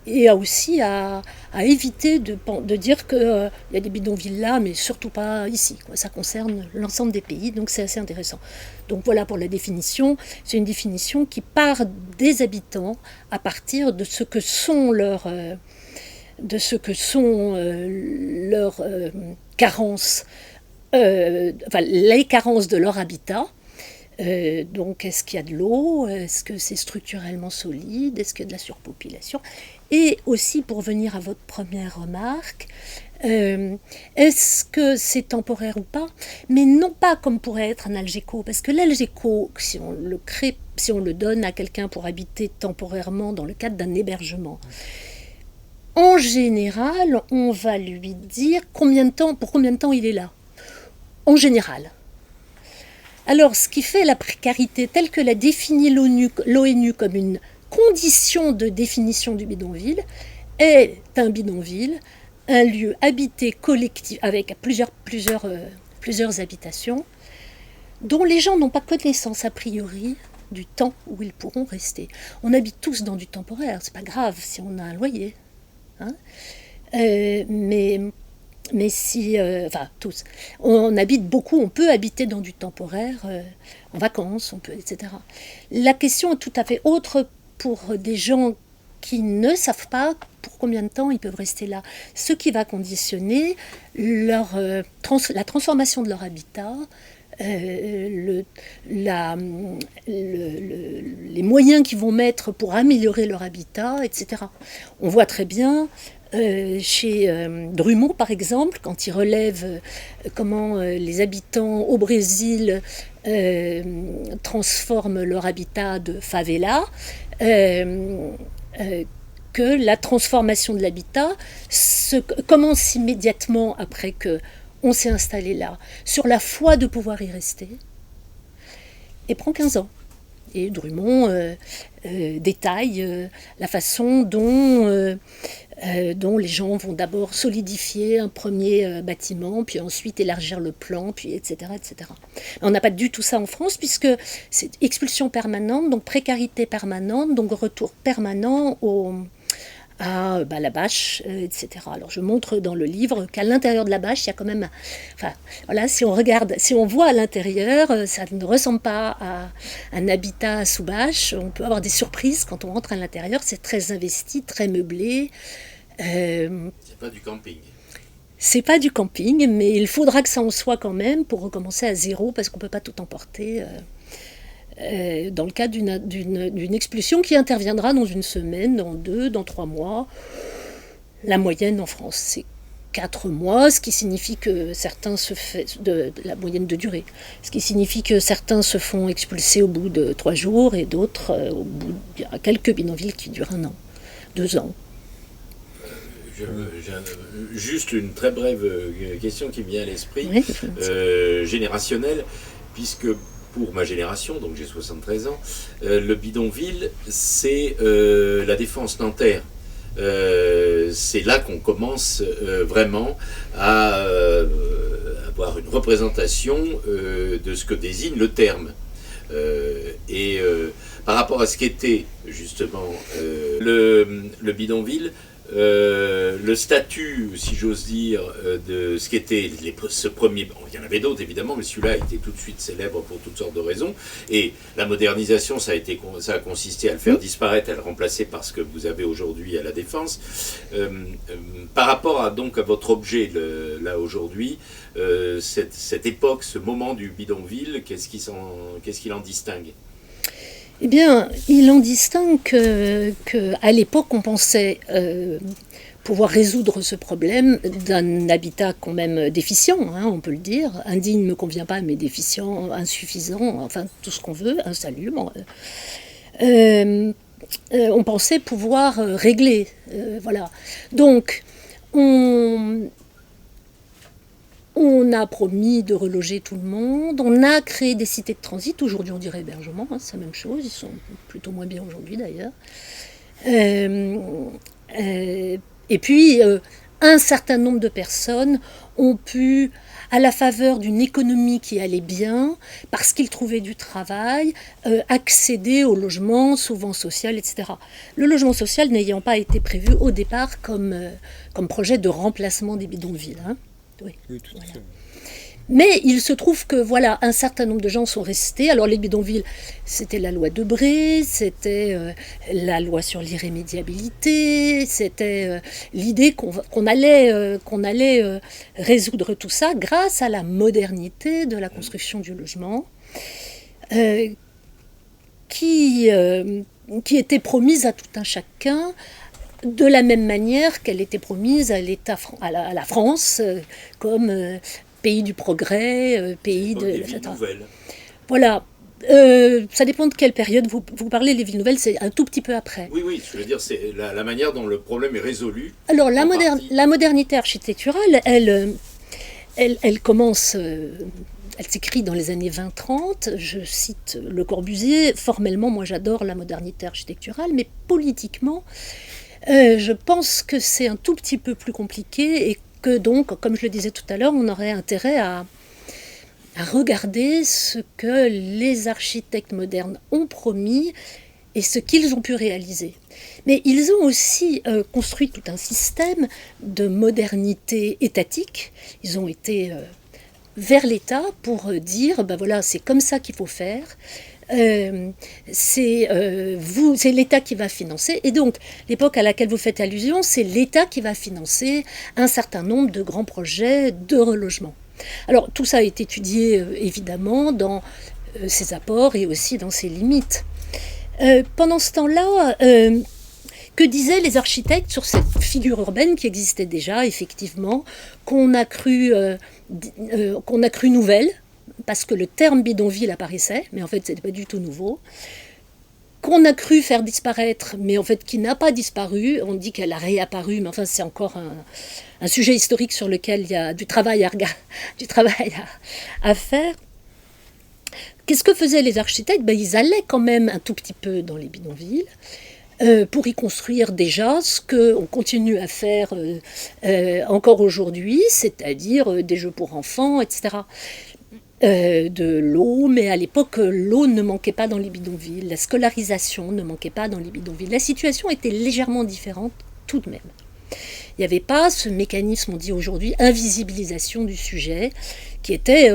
[SPEAKER 2] et aussi à éviter de dire qu'il y a des bidonvilles là, mais surtout pas ici. Ça concerne l'ensemble des pays, donc c'est assez intéressant. Donc voilà pour la définition. C'est une définition qui part des habitants à partir de ce que sont leurs carences, les carences de leur habitat. Donc, est-ce qu'il y a de l'eau? Est-ce que c'est structurellement solide? Est-ce qu'il y a de la surpopulation? Et aussi, pour venir à votre première remarque, est-ce que c'est temporaire ou pas? Mais non pas comme pourrait être un algéco, parce que l'algéco, si on le donne à quelqu'un pour habiter temporairement dans le cadre d'un hébergement, en général, on va lui dire pour combien de temps il est là. En général. Alors, ce qui fait la précarité telle que l'a définie l'ONU comme une condition de définition du bidonville, est un bidonville, un lieu habité collectif avec plusieurs habitations, dont les gens n'ont pas connaissance a priori du temps où ils pourront rester. On habite tous dans du temporaire, c'est pas grave si on a un loyer. Hein, mais si, enfin tous, on habite beaucoup, on peut habiter dans du temporaire, en vacances, etc. La question est tout à fait autre pour des gens qui ne savent pas pour combien de temps ils peuvent rester là. Ce qui va conditionner la transformation de leur habitat, les moyens qu'ils vont mettre pour améliorer leur habitat, etc. On voit très bien chez Drummond, par exemple, quand il relève comment les habitants au Brésil transforment leur habitat de favela, que la transformation de l'habitat commence immédiatement après que on s'est installé là, sur la foi de pouvoir y rester, et prend 15 ans. Et Drummond détaille la façon dont les gens vont d'abord solidifier un premier bâtiment, puis ensuite élargir le plan, puis etc. etc. On n'a pas du tout ça en France, puisque c'est expulsion permanente, donc précarité permanente, donc retour permanent à la bâche, etc. Alors je montre dans le livre qu'à l'intérieur de la bâche, il y a quand même... Enfin, voilà, si on voit à l'intérieur, ça ne ressemble pas à un habitat sous bâche. On peut avoir des surprises quand on rentre à l'intérieur. C'est très investi, très meublé.
[SPEAKER 4] C'est pas du camping.
[SPEAKER 2] C'est pas du camping, mais il faudra que ça en soit quand même pour recommencer à zéro, parce qu'on ne peut pas tout emporter... dans le cadre d'une expulsion qui interviendra dans une semaine, dans 2, dans 3 mois. La moyenne en France, c'est 4 mois, ce qui signifie que certains la moyenne de durée, ce qui signifie que certains se font expulser au bout de 3 jours et d'autres au bout de quelques bidonvilles qui durent 1 an, 2 ans.
[SPEAKER 4] Juste une très brève question qui me vient à l'esprit,
[SPEAKER 2] Oui,
[SPEAKER 4] générationnelle, puisque pour ma génération, donc j'ai 73 ans, le bidonville, c'est la défense nanterre. C'est là qu'on commence vraiment à avoir une représentation de ce que désigne le terme. Par rapport à ce qu'était justement le bidonville, le statut, si j'ose dire, de ce qu'était ce premier... Bon, il y en avait d'autres évidemment, mais celui-là a été tout de suite célèbre pour toutes sortes de raisons. Et la modernisation, ça a consisté à le faire disparaître, à le remplacer par ce que vous avez aujourd'hui à la Défense. Par rapport donc à votre objet là aujourd'hui, cette époque, ce moment du bidonville, qu'est-ce qu'il en distingue ?
[SPEAKER 2] Eh bien, il en distingue qu'à l'époque, on pensait pouvoir résoudre ce problème d'un habitat quand même déficient, hein, on peut le dire. Indigne ne me convient pas, mais déficient, insuffisant, enfin tout ce qu'on veut, insalubre. On pensait pouvoir régler. Voilà. Donc, on a promis de reloger tout le monde, on a créé des cités de transit, aujourd'hui on dirait hébergement, hein, c'est la même chose, ils sont plutôt moins bien aujourd'hui d'ailleurs. Et puis, un certain nombre de personnes ont pu, à la faveur d'une économie qui allait bien, parce qu'ils trouvaient du travail, accéder au logement, souvent social, etc. Le logement social n'ayant pas été prévu au départ comme projet de remplacement des bidonvilles. Hein. Oui,
[SPEAKER 3] Tout à fait.
[SPEAKER 2] Mais il se trouve que voilà, un certain nombre de gens sont restés. Alors les bidonvilles, c'était la loi Debré, c'était la loi sur l'irrémédiabilité, c'était l'idée qu'on allait résoudre tout ça grâce à la modernité de la construction du logement, qui était promise à tout un chacun, de la même manière qu'elle était promise à l'État, à la France, comme pays du progrès, pays de...
[SPEAKER 4] Des villes nouvelles.
[SPEAKER 2] Voilà. Ça dépend de quelle période vous parlez. Les villes nouvelles, c'est un tout petit peu après.
[SPEAKER 4] Oui, je veux dire, c'est la manière dont le problème est résolu.
[SPEAKER 2] Alors, la modernité architecturale, elle commence... elle s'écrit dans les années 20-30, je cite Le Corbusier. Formellement, moi j'adore la modernité architecturale, mais politiquement... je pense que c'est un tout petit peu plus compliqué et que donc, comme je le disais tout à l'heure, on aurait intérêt à regarder ce que les architectes modernes ont promis et ce qu'ils ont pu réaliser. Mais ils ont aussi construit tout un système de modernité étatique. Ils ont été vers l'État pour dire, ben voilà, c'est comme ça qu'il faut faire. C'est l'État qui va financer, et donc l'époque à laquelle vous faites allusion, c'est l'État qui va financer un certain nombre de grands projets de relogement. Alors tout ça est étudié évidemment dans ses apports et aussi dans ses limites. Pendant ce temps-là, que disaient les architectes sur cette figure urbaine qui existait déjà, effectivement, qu'on a cru nouvelle, parce que le terme bidonville apparaissait, mais en fait, ce n'était pas du tout nouveau, qu'on a cru faire disparaître, mais en fait, qui n'a pas disparu. On dit qu'elle a réapparu, mais enfin, c'est encore un sujet historique sur lequel il y a du travail à faire. Qu'est-ce que faisaient les architectes ? Ils allaient quand même un tout petit peu dans les bidonvilles, pour y construire déjà ce qu'on continue à faire encore aujourd'hui, c'est-à-dire des jeux pour enfants, etc., de l'eau, mais à l'époque, l'eau ne manquait pas dans les bidonvilles, la scolarisation ne manquait pas dans les bidonvilles. La situation était légèrement différente tout de même. Il n'y avait pas ce mécanisme, on dit aujourd'hui, invisibilisation du sujet, qui était...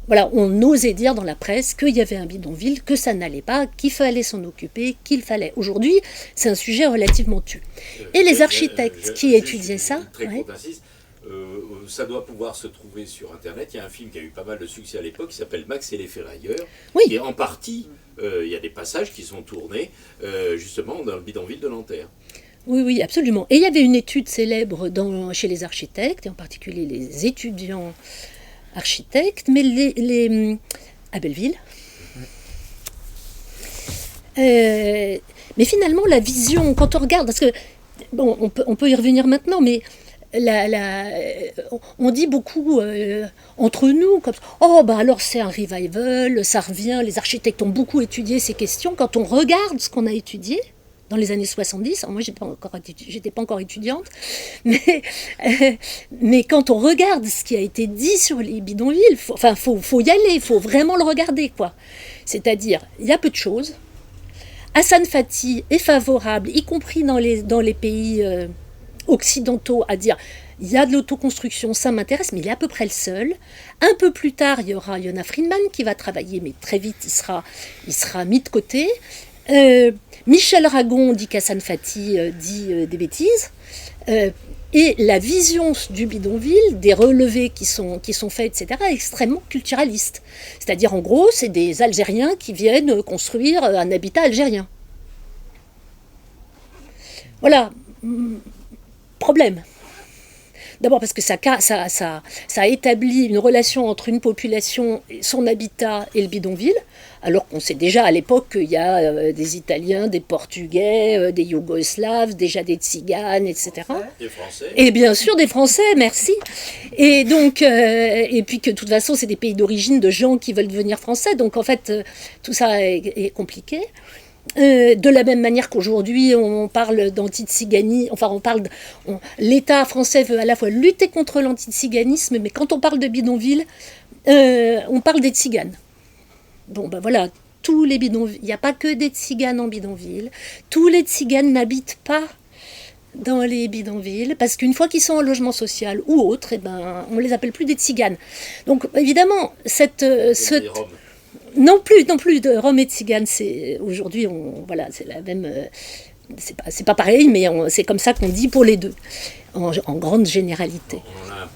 [SPEAKER 2] voilà, on osait dire dans la presse qu'il y avait un bidonville, que ça n'allait pas, qu'il fallait s'en occuper, qu'il fallait... Aujourd'hui, c'est un sujet relativement tu. Et les architectes qui étudiaient ça...
[SPEAKER 4] ça doit pouvoir se trouver sur Internet. Il y a un film qui a eu pas mal de succès à l'époque, qui s'appelle Max et les ferrailleurs.
[SPEAKER 2] Oui.
[SPEAKER 4] Et en partie, il y a des passages qui sont tournés justement dans le bidonville de Nanterre.
[SPEAKER 2] Oui, absolument. Et il y avait une étude célèbre chez les architectes, et en particulier les étudiants architectes, mais à Belleville. Mais finalement, la vision, quand on regarde, parce que bon, on peut y revenir maintenant, mais on dit beaucoup entre nous, comme oh, bah alors c'est un revival, ça revient, les architectes ont beaucoup étudié ces questions. Quand on regarde ce qu'on a étudié dans les années 70, alors moi j'étais pas encore étudiante, mais quand on regarde ce qui a été dit sur les bidonvilles, faut y aller, il faut vraiment le regarder, quoi. C'est-à-dire, il y a peu de choses. Hassan Fathy est favorable, y compris dans les pays occidentaux, à dire il y a de l'autoconstruction, ça m'intéresse, mais il est à peu près le seul. Un peu plus tard, il y aura Yona Friedman qui va travailler, mais très vite, il sera mis de côté. Michel Ragon dit qu'Hassan Fathy dit des bêtises. Et la vision du bidonville, des relevés qui sont faits, etc., est extrêmement culturaliste. C'est-à-dire, en gros, c'est des Algériens qui viennent construire un habitat algérien. Voilà. Problème. D'abord parce que ça établit une relation entre une population, son habitat et le bidonville, alors qu'on sait déjà à l'époque qu'il y a des Italiens, des Portugais, des Yougoslaves, déjà des Tziganes, etc.
[SPEAKER 4] Des Français.
[SPEAKER 2] Et bien sûr des Français, merci. Et donc, et puis que de toute façon, c'est des pays d'origine de gens qui veulent devenir français, donc en fait, tout ça est compliqué. De la même manière qu'aujourd'hui on parle d'anti-tziganisme, l'État français veut à la fois lutter contre l'anti-tziganisme, mais quand on parle de bidonville, on parle des tziganes. Bon ben voilà, tous les bidonvilles, il n'y a pas que des tziganes en bidonville, tous les tziganes n'habitent pas dans les bidonvilles, parce qu'une fois qu'ils sont en logement social ou autre, on les appelle plus des tziganes. Donc évidemment, Non plus, de Rome et de Tziganes, aujourd'hui, c'est la même, c'est pas pareil, mais c'est comme ça qu'on dit pour les deux, en grande généralité.
[SPEAKER 4] On a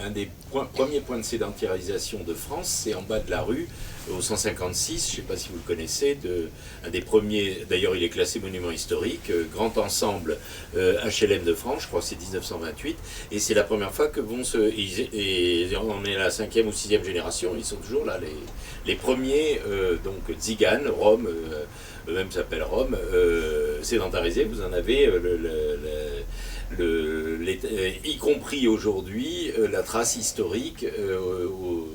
[SPEAKER 4] un des premiers points de sédentarisation de France, c'est en bas de la rue, au 156, je ne sais pas si vous le connaissez, un des premiers, d'ailleurs il est classé monument historique, grand ensemble HLM de France, je crois que c'est 1928, et c'est la première fois que on est la 5e ou 6e génération, ils sont toujours là, les premiers, donc Tziganes, Roms, eux-mêmes s'appellent Roms, sédentarisés, vous en avez y compris aujourd'hui la trace historique.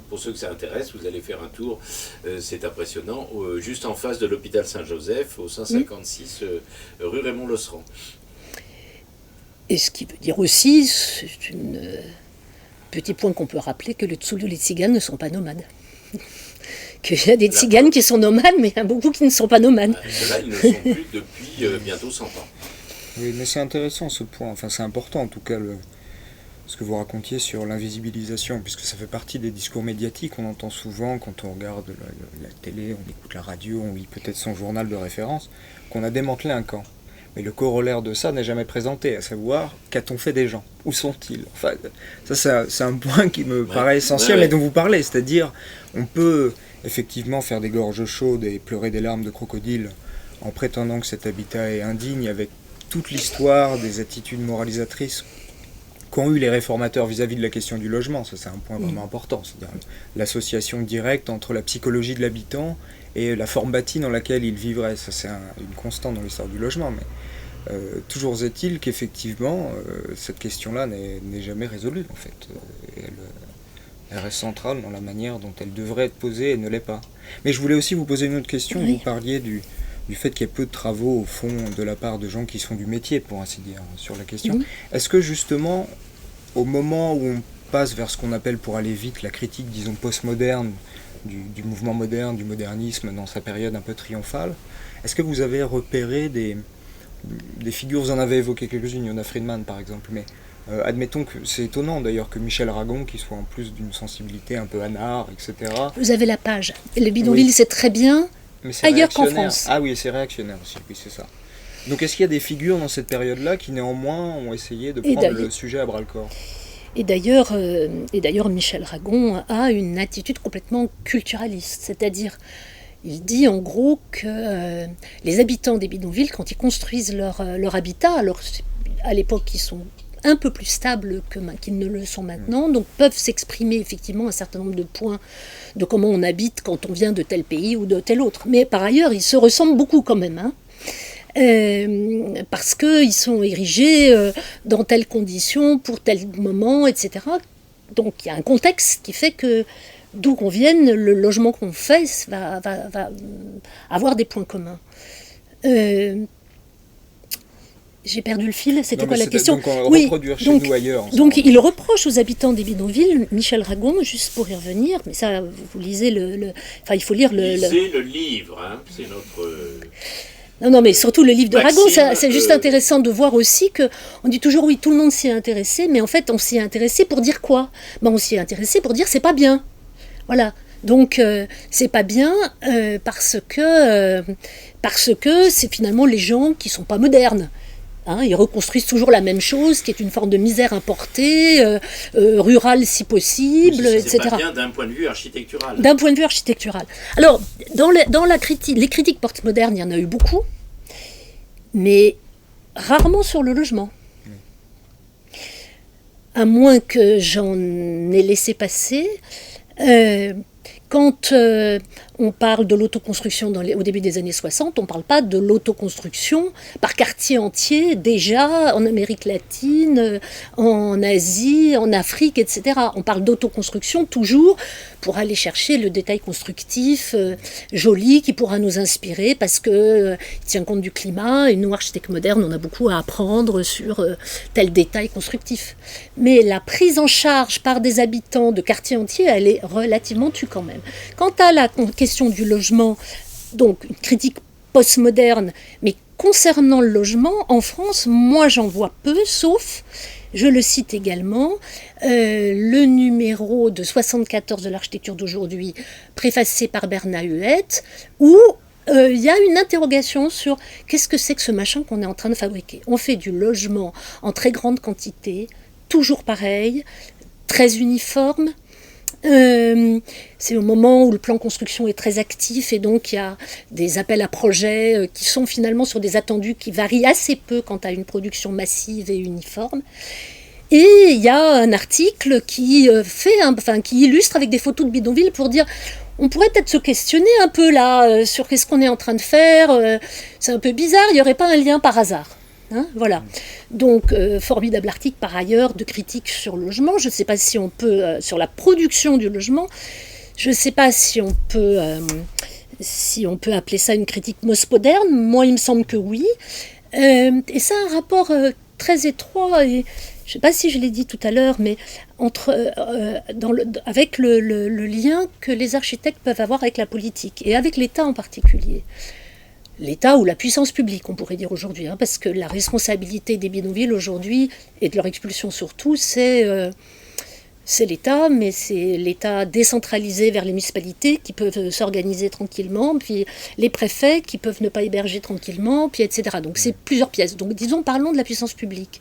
[SPEAKER 4] Pour ceux que ça intéresse, vous allez faire un tour, c'est impressionnant, juste en face de l'hôpital Saint-Joseph, au 156 rue Raymond-Losserand.
[SPEAKER 2] Et ce qui veut dire aussi, c'est petit point qu'on peut rappeler, que les tziganes ne sont pas nomades. Qu'il y a des tziganes qui sont nomades, mais il y a beaucoup qui ne sont pas nomades.
[SPEAKER 4] Ceux-là, ils ne sont plus depuis bientôt 100 ans.
[SPEAKER 3] Oui, mais c'est intéressant ce point, enfin c'est important en tout cas ce que vous racontiez sur l'invisibilisation, puisque ça fait partie des discours médiatiques, on entend souvent quand on regarde la télé, on écoute la radio, on lit peut-être son journal de référence, qu'on a démantelé un camp. Mais le corollaire de ça n'est jamais présenté, à savoir, qu'a-t-on fait des gens? Où sont-ils? Enfin, ça c'est un point qui me paraît essentiel, mais dont vous parlez, c'est-à-dire, on peut effectivement faire des gorges chaudes et pleurer des larmes de crocodile en prétendant que cet habitat est indigne, avec toute l'histoire des attitudes moralisatrices qu'ont eu les réformateurs vis-à-vis de la question du logement. Ça, c'est un point vraiment important, c'est-à-dire l'association directe entre la psychologie de l'habitant et la forme bâtie dans laquelle il vivrait. Ça, c'est une constante dans l'histoire du logement, mais toujours est-il qu'effectivement, cette question-là n'est jamais résolue, en fait. Elle reste centrale dans la manière dont elle devrait être posée et ne l'est pas. Mais je voulais aussi vous poser une autre question. Oui. Vous parliez du fait qu'il y a peu de travaux, au fond, de la part de gens qui sont du métier, pour ainsi dire, sur la question. Oui. Est-ce que, justement, au moment où on passe vers ce qu'on appelle, pour aller vite, la critique, disons, postmoderne, du mouvement moderne, du modernisme, dans sa période un peu triomphale, est-ce que vous avez repéré des figures, vous en avez évoqué quelques-unes, Yona Friedman, par exemple, mais admettons que c'est étonnant, d'ailleurs, que Michel Ragon, qui soit en plus d'une sensibilité un peu anard, etc.
[SPEAKER 2] Vous avez la page. Et le bidonville, c'est très bien.
[SPEAKER 3] Mais c'est
[SPEAKER 2] ailleurs qu'en France.
[SPEAKER 3] Ah oui, c'est réactionnaire aussi, oui, c'est ça. Donc est-ce qu'il y a des figures dans cette période-là qui néanmoins ont essayé de prendre le sujet à bras-le-corps?
[SPEAKER 2] Et d'ailleurs, Michel Ragon a une attitude complètement culturaliste, c'est-à-dire, il dit en gros que les habitants des bidonvilles, quand ils construisent leur habitat, alors à l'époque ils sont un peu plus stables qu'ils ne le sont maintenant, donc peuvent s'exprimer effectivement un certain nombre de points de comment on habite quand on vient de tel pays ou de tel autre. Mais par ailleurs, ils se ressemblent beaucoup quand même. parce qu'ils sont érigés dans telles conditions, pour tel moment, etc. Donc il y a un contexte qui fait que d'où qu'on vienne, le logement qu'on fait va avoir des points communs. J'ai perdu le fil, c'était quoi la question?
[SPEAKER 3] Donc on va reproduire chez nous ailleurs.
[SPEAKER 2] Donc il reproche aux habitants des bidonvilles, Michel Ragon, juste pour y revenir, mais ça, vous lisez enfin il faut lire
[SPEAKER 4] Lisez le livre, hein, c'est notre...
[SPEAKER 2] Non, mais surtout le livre de
[SPEAKER 4] Maxime,
[SPEAKER 2] Ragon, c'est juste intéressant de voir aussi que on dit toujours oui, tout le monde s'y est intéressé, mais en fait on s'y est intéressé pour dire quoi? On s'y est intéressé pour dire c'est pas bien. Voilà. Donc c'est pas bien parce que c'est finalement les gens qui sont pas modernes. Hein, ils reconstruisent toujours la même chose, qui est une forme de misère importée, rurale si possible, etc.
[SPEAKER 4] C'est pas bien d'un point de vue architectural.
[SPEAKER 2] D'un point de vue architectural. Alors, dans la critique, les critiques postmodernes, il y en a eu beaucoup, mais rarement sur le logement. À moins que j'en ai laissé passer. Quand on parle de l'autoconstruction au début des années 60, on ne parle pas de l'autoconstruction par quartier entier, déjà en Amérique latine, en Asie, en Afrique, etc. On parle d'autoconstruction toujours pour aller chercher le détail constructif joli qui pourra nous inspirer parce qu'il tient compte du climat. Et nous, architectes modernes, on a beaucoup à apprendre sur tel détail constructif. Mais la prise en charge par des habitants de quartiers entiers, elle est relativement tue quand même. Quant à la question du logement, donc une critique postmoderne, mais concernant le logement, en France, moi j'en vois peu, sauf, je le cite également, le numéro de 74 de l'architecture d'aujourd'hui, préfacé par Bernat Huette, où il y a une interrogation sur qu'est-ce que c'est que ce machin qu'on est en train de fabriquer. On fait du logement en très grande quantité, toujours pareil, très uniforme. C'est au moment où le plan construction est très actif et donc il y a des appels à projets qui sont finalement sur des attendus qui varient assez peu quant à une production massive et uniforme. Et il y a un article qui qui illustre avec des photos de bidonville pour dire on pourrait peut-être se questionner un peu là sur qu'est-ce qu'on est en train de faire. C'est un peu bizarre, il n'y aurait pas un lien par hasard. Hein, voilà. Donc, formidable article par ailleurs de critique sur le logement. Je ne sais pas si on peut, sur la production du logement, je ne sais pas si on peut appeler ça une critique postmoderne. Moi, il me semble que oui. Et ça a un rapport très étroit, et je ne sais pas si je l'ai dit tout à l'heure, mais avec le lien que les architectes peuvent avoir avec la politique et avec l'État en particulier. L'État ou la puissance publique, on pourrait dire aujourd'hui, hein, parce que la responsabilité des bidonvilles aujourd'hui, et de leur expulsion surtout, c'est l'État, mais c'est l'État décentralisé vers les municipalités qui peuvent s'organiser tranquillement, puis les préfets qui peuvent ne pas héberger tranquillement, puis etc. Donc c'est plusieurs pièces. Donc disons, parlons de la puissance publique.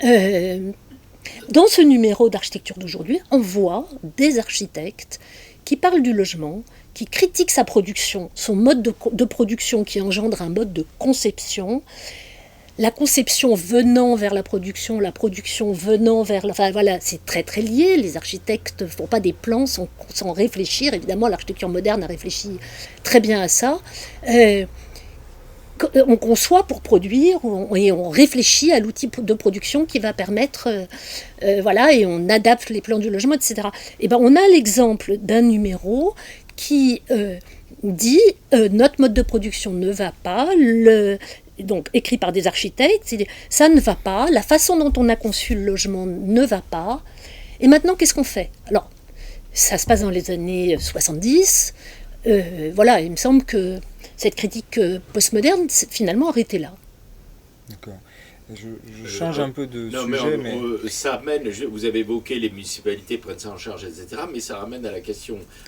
[SPEAKER 2] Dans ce numéro d'architecture d'aujourd'hui, on voit des architectes qui parlent du logement, qui critique sa production, son mode de production qui engendre un mode de conception, la conception venant vers la production venant vers... Enfin voilà, c'est très très lié, les architectes ne font pas des plans sans réfléchir, évidemment l'architecture moderne a réfléchi très bien à ça. On conçoit pour produire et on réfléchit à l'outil de production qui va permettre, et on adapte les plans du logement, etc. Et ben on a l'exemple d'un numéro qui dit notre mode de production ne va pas, donc écrit par des architectes, ça ne va pas, la façon dont on a conçu le logement ne va pas, et maintenant qu'est-ce qu'on fait? Alors, ça se passe dans les années 70, il me semble que cette critique postmoderne s'est finalement arrêtée là.
[SPEAKER 3] D'accord. Je change un peu de sujet, mais...
[SPEAKER 4] ça amène, vous avez évoqué les municipalités prennent ça en charge, etc., mais ça ramène à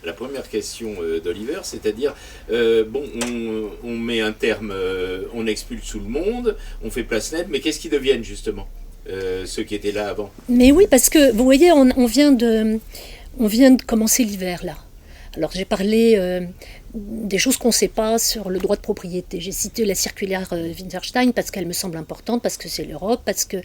[SPEAKER 4] la première question d'Oliver, c'est-à-dire, on met un terme, on expulse tout le monde, on fait place nette, mais qu'est-ce qu'ils deviennent justement, ceux qui étaient là avant?
[SPEAKER 2] Mais oui, parce que, vous voyez, on vient de commencer l'hiver, là. Alors j'ai parlé des choses qu'on ne sait pas sur le droit de propriété. J'ai cité la circulaire Winterstein parce qu'elle me semble importante, parce que c'est l'Europe, parce que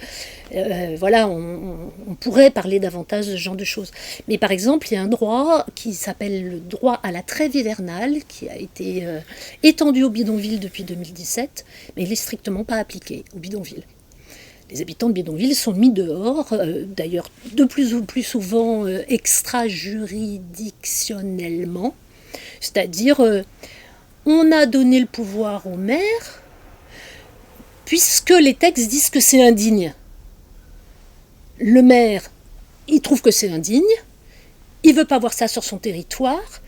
[SPEAKER 2] voilà, on pourrait parler davantage de ce genre de choses. Mais par exemple, il y a un droit qui s'appelle le droit à la trêve hivernale, qui a été étendu au bidonville depuis 2017, mais il n'est strictement pas appliqué au bidonville. Les habitants de bidonville sont mis dehors, d'ailleurs de plus en plus souvent extrajuridictionnellement, c'est-à-dire on a donné le pouvoir au maire puisque les textes disent que c'est indigne. Le maire, il trouve que c'est indigne, il ne veut pas voir ça sur son territoire,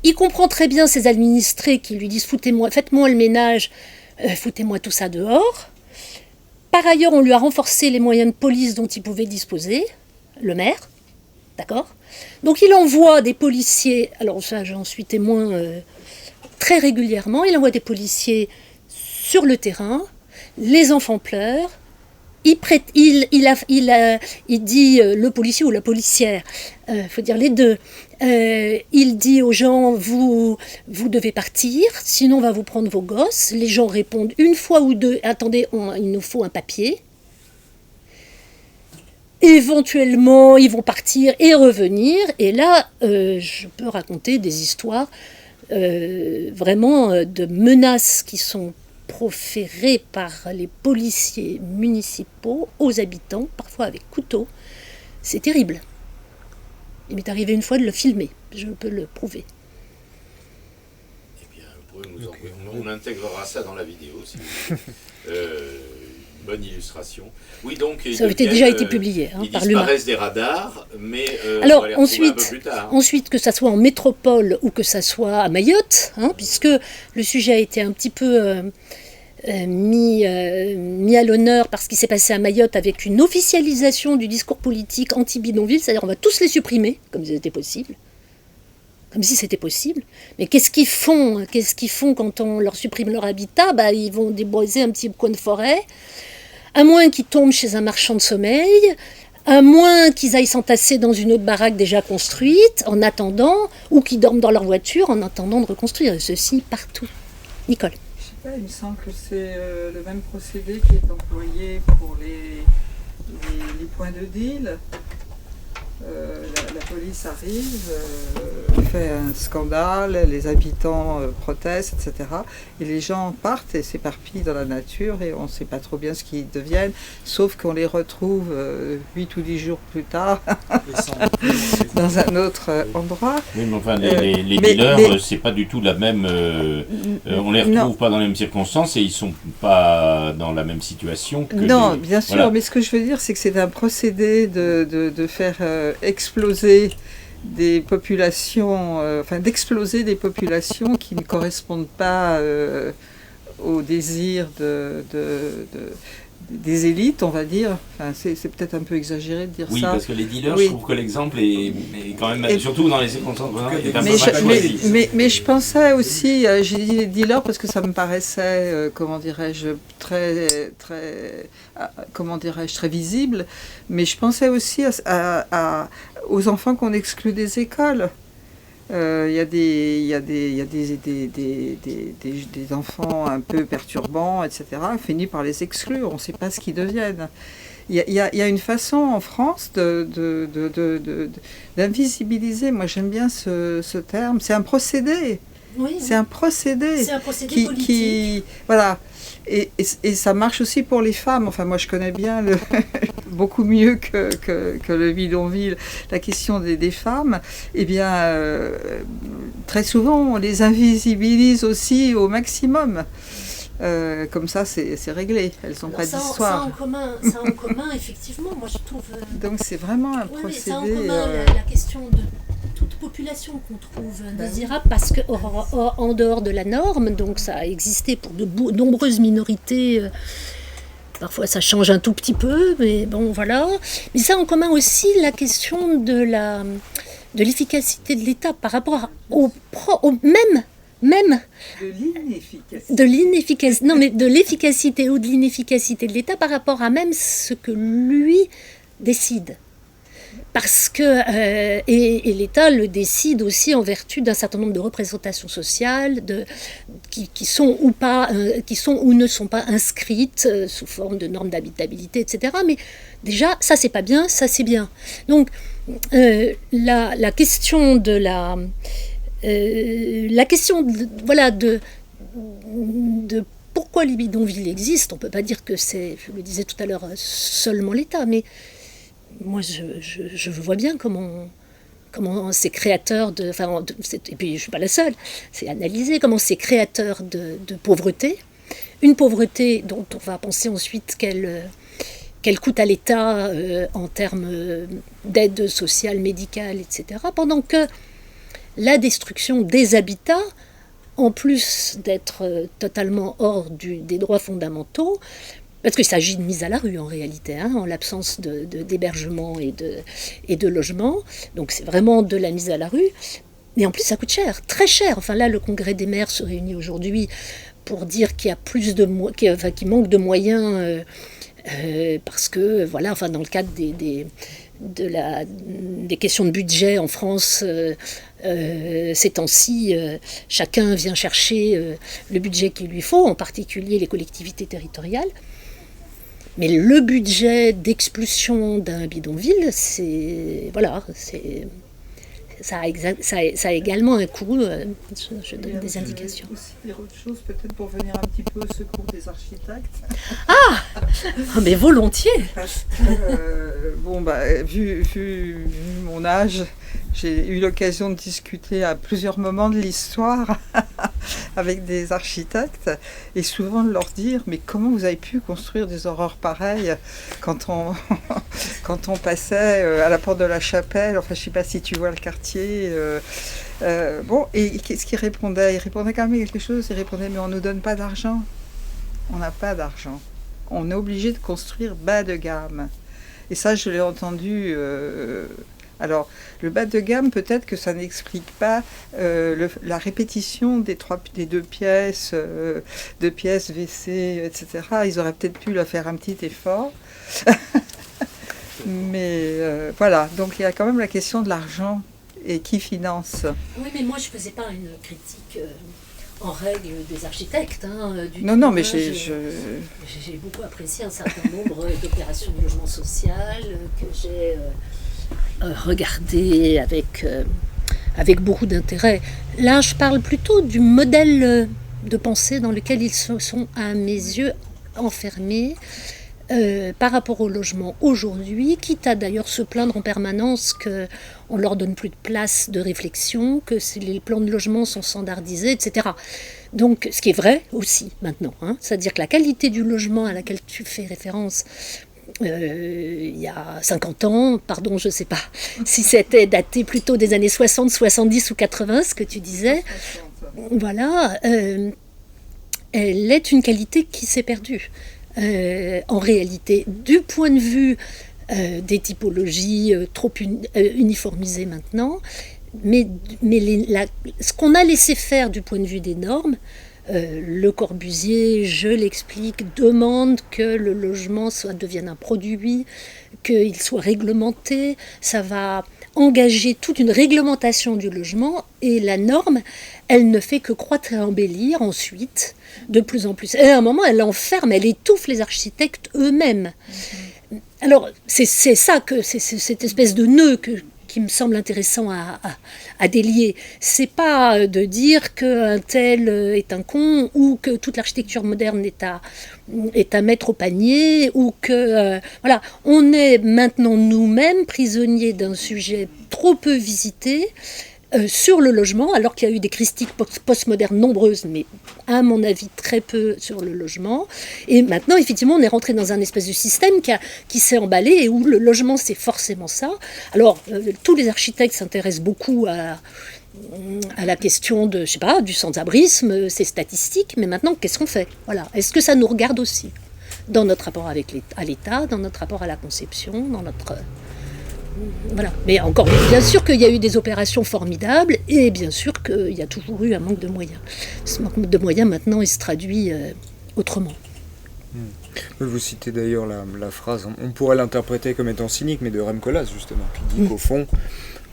[SPEAKER 2] il comprend très bien ses administrés qui lui disent faites-moi le ménage, foutez-moi tout ça dehors. Par ailleurs, on lui a renforcé les moyens de police dont il pouvait disposer, le maire, d'accord ? Donc il envoie des policiers, alors ça j'en suis témoin très régulièrement, il envoie des policiers sur le terrain, les enfants pleurent, il dit, le policier ou la policière, faut dire les deux, il dit aux gens, vous devez partir, sinon on va vous prendre vos gosses. Les gens répondent une fois ou deux, attendez, il nous faut un papier. Éventuellement, ils vont partir et revenir. Et là, je peux raconter des histoires vraiment de menaces qui sont proférées par les policiers municipaux aux habitants, parfois avec couteau. C'est terrible. Il m'est arrivé une fois de le filmer, je peux le prouver.
[SPEAKER 4] Eh bien, vous pouvez nous envoyer. On intégrera ça dans la vidéo, si vous voulez. Une bonne illustration. Oui, donc,
[SPEAKER 2] ça avait déjà été publié
[SPEAKER 4] ils
[SPEAKER 2] par l'humain.
[SPEAKER 4] disparaissent des radars, mais
[SPEAKER 2] alors,
[SPEAKER 4] on va les retrouver un peu plus tard.
[SPEAKER 2] Ensuite, que ça soit en métropole ou que ça soit à Mayotte, puisque le sujet a été un petit peu mis à l'honneur parce qu'il s'est passé à Mayotte avec une officialisation du discours politique anti-bidonville, c'est-à-dire on va tous les supprimer, comme si c'était possible. Comme si c'était possible. Mais qu'est-ce qu'ils font quand on leur supprime leur habitat ? Ils vont déboiser un petit coin de forêt, à moins qu'ils tombent chez un marchand de sommeil, à moins qu'ils aillent s'entasser dans une autre baraque déjà construite, en attendant, ou qu'ils dorment dans leur voiture en attendant de reconstruire. Et ceci partout. Nicole.
[SPEAKER 5] Il me semble que c'est le même procédé qui est employé pour les points de deal. La police arrive, fait un scandale, les habitants protestent, etc. Et les gens partent et s'éparpillent dans la nature et on ne sait pas trop bien ce qu'ils deviennent, sauf qu'on les retrouve 8 ou 10 jours plus tard dans un autre endroit.
[SPEAKER 6] Oui, mais enfin, les dealers, c'est pas du tout la même... on les retrouve pas dans les mêmes circonstances et ils sont pas dans la même situation que
[SPEAKER 5] non, bien sûr, voilà. Mais ce que je veux dire, c'est que c'est un procédé de faire exploser des populations, d'exploser des populations qui ne correspondent pas aux désirs des élites, on va dire. C'est peut-être un peu exagéré de dire ça.
[SPEAKER 6] Oui, parce que les dealers, je trouve que l'exemple est quand même, surtout dans les circonstances, est un peu choisi.
[SPEAKER 5] Mais je pensais aussi, j'ai dit les dealers parce que ça me paraissait, très visible, mais je pensais aussi aux enfants qu'on exclut des écoles. Il y a des enfants un peu perturbants, etc. On finit par les exclure, on ne sait pas ce qu'ils deviennent. Il y a une façon en France d'invisibiliser, moi j'aime bien ce terme, c'est un procédé.
[SPEAKER 2] Oui,
[SPEAKER 5] c'est un procédé.
[SPEAKER 2] C'est un procédé politique.
[SPEAKER 5] Voilà. Et ça marche aussi pour les femmes. Enfin, moi, je connais bien beaucoup mieux que le bidonville la question des femmes. Eh bien, très souvent, on les invisibilise aussi au maximum. Comme ça, c'est réglé. Elles n'ont pas d'histoire.
[SPEAKER 2] Ça en commun, effectivement. Moi, je trouve.
[SPEAKER 5] Donc, c'est vraiment un procédé.
[SPEAKER 2] Ça en commun, la question de toute population qu'on trouve indésirable parce que en dehors de la norme, donc ça a existé pour de nombreuses minorités. Parfois ça change un tout petit peu, mais bon voilà. Mais ça en commun aussi la question de l'efficacité de l'État par rapport même de l'efficacité ou de l'inefficacité de l'État par rapport à même ce que lui décide. parce que et l'État le décide aussi en vertu d'un certain nombre de représentations sociales qui sont ou pas qui sont ou ne sont pas inscrites sous forme de normes d'habitabilité, etc. Mais déjà ça c'est pas bien, ça c'est bien. Donc la question de la question de pourquoi les bidonvilles existent, on ne peut pas dire que c'est, je le disais tout à l'heure, seulement l'État, mais moi je vois bien comment ces créateurs et puis je ne suis pas la seule, c'est analyser comment ces créateurs de pauvreté, une pauvreté dont on va penser ensuite qu'elle coûte à l'État en termes d'aide sociale, médicale, etc., pendant que la destruction des habitats, en plus d'être totalement hors des droits fondamentaux, parce qu'il s'agit de mise à la rue en réalité, en l'absence d'hébergement et de logement, donc c'est vraiment de la mise à la rue, mais en plus ça coûte cher, très cher. Enfin là, le Congrès des maires se réunit aujourd'hui pour dire qu'il y a qu'il manque de moyens, parce que voilà, enfin dans le cadre des questions de budget en France, ces temps-ci, chacun vient chercher le budget qu'il lui faut, en particulier les collectivités territoriales. Mais le budget d'expulsion d'un bidonville, ça a également un coût. Je donne des indications.
[SPEAKER 5] Aussi dire autre chose, peut-être pour venir un petit peu au secours des architectes.
[SPEAKER 2] Mais volontiers.
[SPEAKER 5] Parce que, vu mon âge, j'ai eu l'occasion de discuter à plusieurs moments de l'histoire avec des architectes et souvent de leur dire mais comment vous avez pu construire des horreurs pareilles quand on passait à la porte de la Chapelle, enfin je sais pas si tu vois le quartier. Et qu'est-ce qu'il répondait ? Il répondait quand même quelque chose, il répondait mais on nous donne pas d'argent. On n'a pas d'argent. On est obligé de construire bas de gamme. Et ça je l'ai entendu... Alors, le bas de gamme, peut-être que ça n'explique pas la répétition des deux pièces, WC, etc. Ils auraient peut-être pu leur faire un petit effort. Mais voilà, donc il y a quand même la question de l'argent et qui finance.
[SPEAKER 2] Oui, mais moi je ne faisais pas une critique en règle des architectes.
[SPEAKER 5] Non, mais
[SPEAKER 2] j'ai beaucoup apprécié un certain nombre d'opérations de logement social que j'ai... regarder avec beaucoup d'intérêt. Là, je parle plutôt du modèle de pensée dans lequel ils se sont, à mes yeux, enfermés par rapport au logement aujourd'hui, quitte à d'ailleurs se plaindre en permanence qu'on ne leur donne plus de place de réflexion, que les plans de logement sont standardisés, etc. Donc, ce qui est vrai aussi maintenant, c'est-à-dire que la qualité du logement à laquelle tu fais référence, il y a 50 ans, pardon, je ne sais pas si c'était daté plutôt des années 60, 70 ou 80, ce que tu disais, voilà, elle est une qualité qui s'est perdue. En réalité, du point de vue des typologies trop uniformisées maintenant, mais ce qu'on a laissé faire du point de vue des normes, Le Corbusier, je l'explique, demande que le logement devienne un produit, qu'il soit réglementé. Ça va engager toute une réglementation du logement et la norme, elle ne fait que croître et embellir ensuite de plus en plus. Et à un moment, elle enferme, elle étouffe les architectes eux-mêmes. Alors, c'est ça, c'est cette espèce de nœud qui me semble intéressant à délier. C'est pas de dire qu'un tel est un con ou que toute l'architecture moderne est à mettre au panier ou que... voilà, on est maintenant nous-mêmes prisonniers d'un sujet trop peu visité sur le logement, alors qu'il y a eu des critiques postmodernes nombreuses, mais à mon avis très peu sur le logement. Et maintenant, effectivement, on est rentré dans un espèce de système qui s'est emballé et où le logement, c'est forcément ça. Alors, tous les architectes s'intéressent beaucoup à la question de, je sais pas, du sans-abrisme, c'est statistique, mais maintenant, qu'est-ce qu'on fait ? Voilà. Est-ce que ça nous regarde aussi dans notre rapport à l'État, dans notre rapport à la conception, dans notre... Voilà. Mais encore, bien sûr qu'il y a eu des opérations formidables et bien sûr qu'il y a toujours eu un manque de moyens. Ce manque de moyens, maintenant, il se traduit autrement.
[SPEAKER 3] Vous citez d'ailleurs la phrase, on pourrait l'interpréter comme étant cynique, mais de Rem Koolhaas justement, qui dit qu'au fond,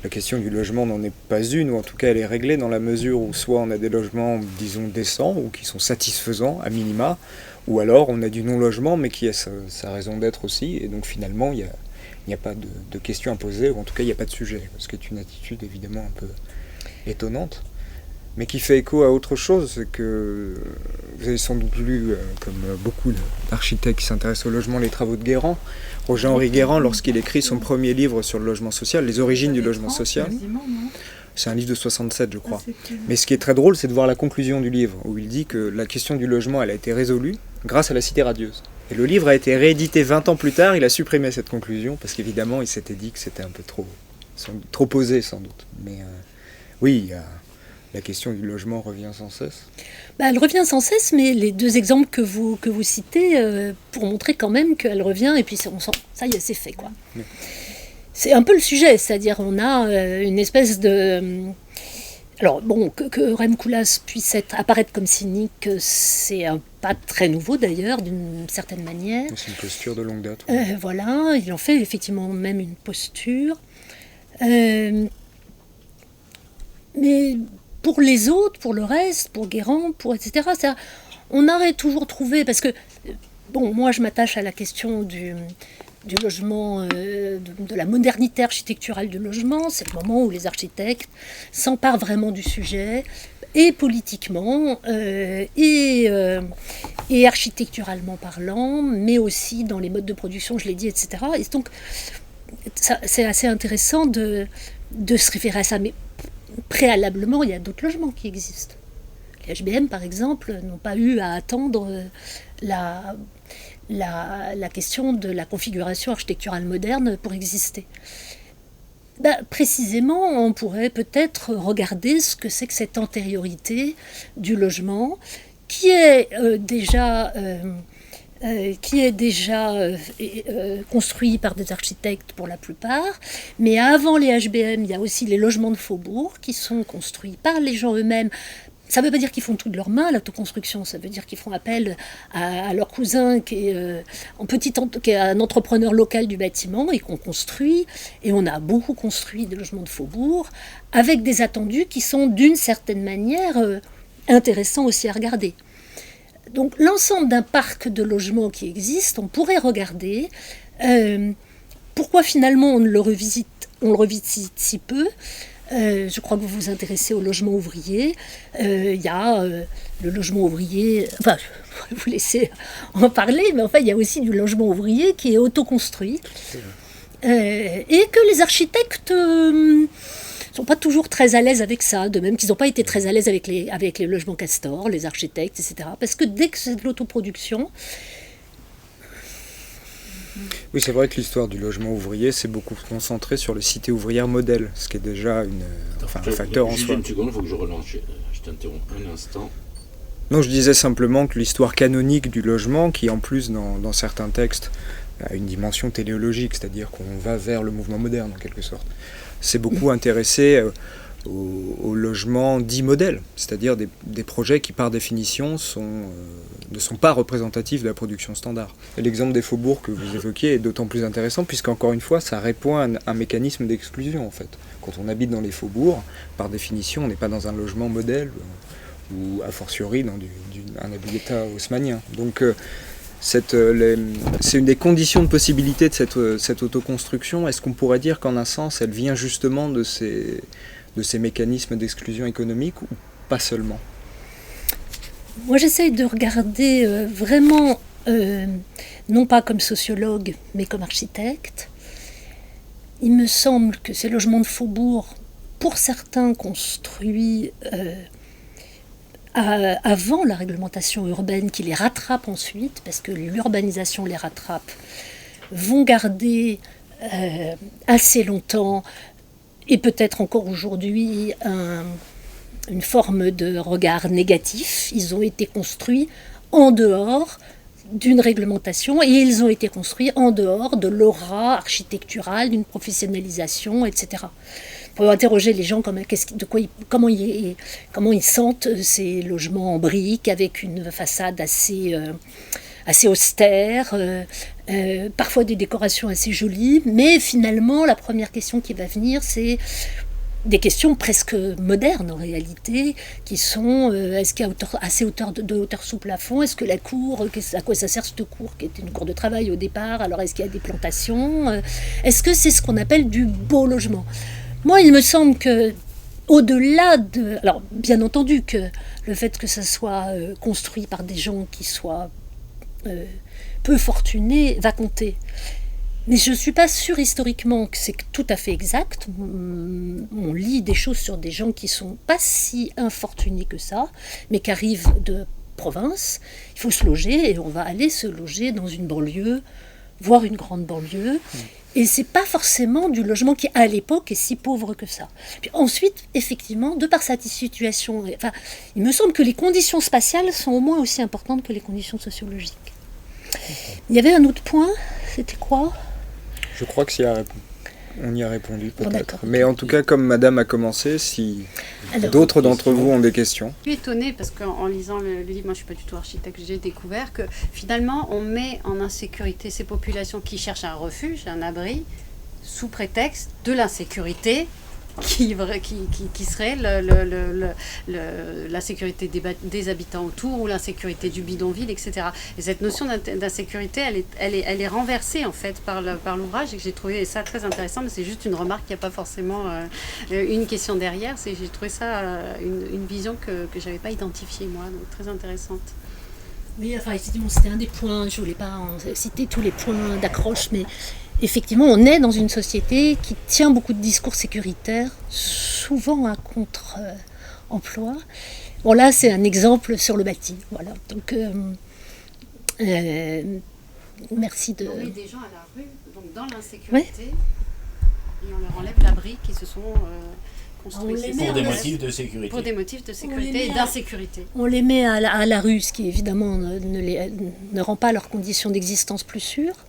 [SPEAKER 3] la question du logement n'en est pas une, ou en tout cas elle est réglée dans la mesure où soit on a des logements, disons, décents, ou qui sont satisfaisants à minima, ou alors on a du non-logement, mais qui a sa raison d'être aussi, et donc finalement il n'y a pas de question à poser, ou en tout cas il n'y a pas de sujet, ce qui est une attitude évidemment un peu étonnante, mais qui fait écho à autre chose, c'est que vous avez sans doute lu, comme beaucoup d'architectes qui s'intéressent au logement, les travaux de Guérand. Roger-Henri Guérand, lorsqu'il écrit son premier livre sur le logement social, Les origines du logement social, c'est un livre de 67 je crois. Mais ce qui est très drôle, c'est de voir la conclusion du livre, où il dit que la question du logement, elle a été résolue grâce à la Cité radieuse. Et le livre a été réédité 20 ans plus tard, il a supprimé cette conclusion, parce qu'évidemment il s'était dit que c'était un peu trop posé sans doute. Mais oui, la question du logement revient sans cesse.
[SPEAKER 2] Elle revient sans cesse, mais les deux exemples que vous citez, pour montrer quand même qu'elle revient, et puis on sent, ça y est, c'est fait, quoi. Oui. C'est un peu le sujet, c'est-à-dire on a une espèce de... Alors bon, que Rem Koolhaas puisse apparaître comme cynique, c'est pas très nouveau d'ailleurs, d'une certaine manière.
[SPEAKER 3] C'est une posture de longue date.
[SPEAKER 2] Voilà, il en fait effectivement même une posture. Mais pour les autres, pour le reste, pour Guérand, etc., on aurait toujours trouvé, parce que, bon, moi je m'attache à la question du logement, de la modernité architecturale du logement, c'est le moment où les architectes s'emparent vraiment du sujet, et politiquement, et architecturalement parlant, mais aussi dans les modes de production, je l'ai dit, etc. Et donc, c'est assez intéressant de se référer à ça, mais préalablement, il y a d'autres logements qui existent. Les HBM, par exemple, n'ont pas eu à attendre la question de la configuration architecturale moderne pour exister. Précisément, on pourrait peut-être regarder ce que c'est que cette antériorité du logement qui est déjà construit par des architectes pour la plupart, mais avant les HBM, il y a aussi les logements de faubourg qui sont construits par les gens eux-mêmes. Ça ne veut pas dire qu'ils font tout de leurs mains, l'autoconstruction, ça veut dire qu'ils font appel à leur cousin qui est un entrepreneur local du bâtiment et qu'on construit, et on a beaucoup construit des logements de faubourg, avec des attendus qui sont d'une certaine manière intéressants aussi à regarder. Donc l'ensemble d'un parc de logements qui existe, on pourrait regarder pourquoi finalement on le revisite si peu. Je crois que vous vous intéressez au logement ouvrier. Il y a le logement ouvrier, enfin, je vais vous laisser en parler, mais enfin, il y a aussi du logement ouvrier qui est autoconstruit. Et que les architectes sont pas toujours très à l'aise avec ça, de même qu'ils n'ont pas été très à l'aise avec les logements Castor, les architectes, etc. Parce que dès que c'est de l'autoproduction...
[SPEAKER 3] Oui, c'est vrai que l'histoire du logement ouvrier s'est beaucoup concentrée sur les cités ouvrières modèles, ce qui est déjà un facteur en soi.
[SPEAKER 4] Juste une seconde, il faut que je relance, je t'interromps un instant.
[SPEAKER 3] Non, je disais simplement que l'histoire canonique du logement, qui en plus dans certains textes a une dimension téléologique, c'est-à-dire qu'on va vers le mouvement moderne en quelque sorte, s'est beaucoup intéressé au logement dit modèle, c'est-à-dire des projets qui par définition ne sont pas représentatifs de la production standard. Et l'exemple des faubourgs que vous évoquiez est d'autant plus intéressant puisqu'encore une fois ça répond à un mécanisme d'exclusion en fait. Quand on habite dans les faubourgs, par définition on n'est pas dans un logement modèle ou a fortiori dans un habitat haussmannien. Donc c'est une des conditions de possibilité de cette autoconstruction. Est-ce qu'on pourrait dire qu'en un sens elle vient justement de ces mécanismes d'exclusion économique ou pas seulement ?
[SPEAKER 2] Moi, j'essaye de regarder vraiment, non pas comme sociologue, mais comme architecte. Il me semble que ces logements de faubourg, pour certains construits avant la réglementation urbaine, qui les rattrape ensuite, parce que l'urbanisation les rattrape, vont garder assez longtemps et peut-être encore aujourd'hui une forme de regard négatif. Ils ont été construits en dehors d'une réglementation et ils ont été construits en dehors de l'aura architecturale, d'une professionnalisation, etc. Pour interroger les gens comment ils sentent ces logements en briques avec une façade assez austères, parfois des décorations assez jolies, mais finalement la première question qui va venir, c'est des questions presque modernes en réalité, qui sont est-ce qu'il y a assez de hauteur sous plafond, est-ce que la cour, à quoi ça sert cette cour qui était une cour de travail au départ, alors est-ce qu'il y a des plantations, est-ce que c'est ce qu'on appelle du beau logement? Moi il me semble que au-delà de... Alors bien entendu que le fait que ça soit construit par des gens qui soient peu fortunés va compter. Mais je ne suis pas sûre historiquement que c'est tout à fait exact. On lit des choses sur des gens qui ne sont pas si infortunés que ça, mais qui arrivent de province. Il faut se loger et on va aller se loger dans une banlieue, voire une grande banlieue. Et ce n'est pas forcément du logement qui, à l'époque, est si pauvre que ça. Puis ensuite, effectivement, de par sa situation, enfin, il me semble que les conditions spatiales sont au moins aussi importantes que les conditions sociologiques. Il y avait un autre point, c'était quoi ?
[SPEAKER 3] Je crois que on y a répondu peut-être.
[SPEAKER 2] Bon,
[SPEAKER 3] mais en tout cas, comme Madame a commencé, si d'autres d'entre vous ont des questions.
[SPEAKER 7] Je suis étonnée parce qu'en lisant le livre, moi je ne suis pas du tout architecte, j'ai découvert que finalement on met en insécurité ces populations qui cherchent un refuge, un abri, sous prétexte de l'insécurité qui serait la sécurité des habitants autour ou l'insécurité du bidonville, etc. Et cette notion d'insécurité, elle est renversée en fait par l'ouvrage, et que j'ai trouvé ça très intéressant, mais c'est juste une remarque, il n'y a pas forcément une question derrière, j'ai trouvé ça une vision que je n'avais pas identifiée moi, donc très intéressante.
[SPEAKER 2] Oui, enfin, effectivement, c'était un des points, je ne voulais pas citer tous les points d'accroche, mais effectivement, on est dans une société qui tient beaucoup de discours sécuritaires, souvent à contre-emploi. Bon, là, c'est un exemple sur le bâti. Voilà. Donc, merci de...
[SPEAKER 7] On met des gens à la rue, donc dans l'insécurité, et on leur enlève l'abri qui se sont construits.
[SPEAKER 6] Pour des motifs de sécurité.
[SPEAKER 7] Pour des motifs de sécurité et d'insécurité.
[SPEAKER 2] On les met à la rue, ce qui évidemment ne rend pas leurs conditions d'existence plus sûres.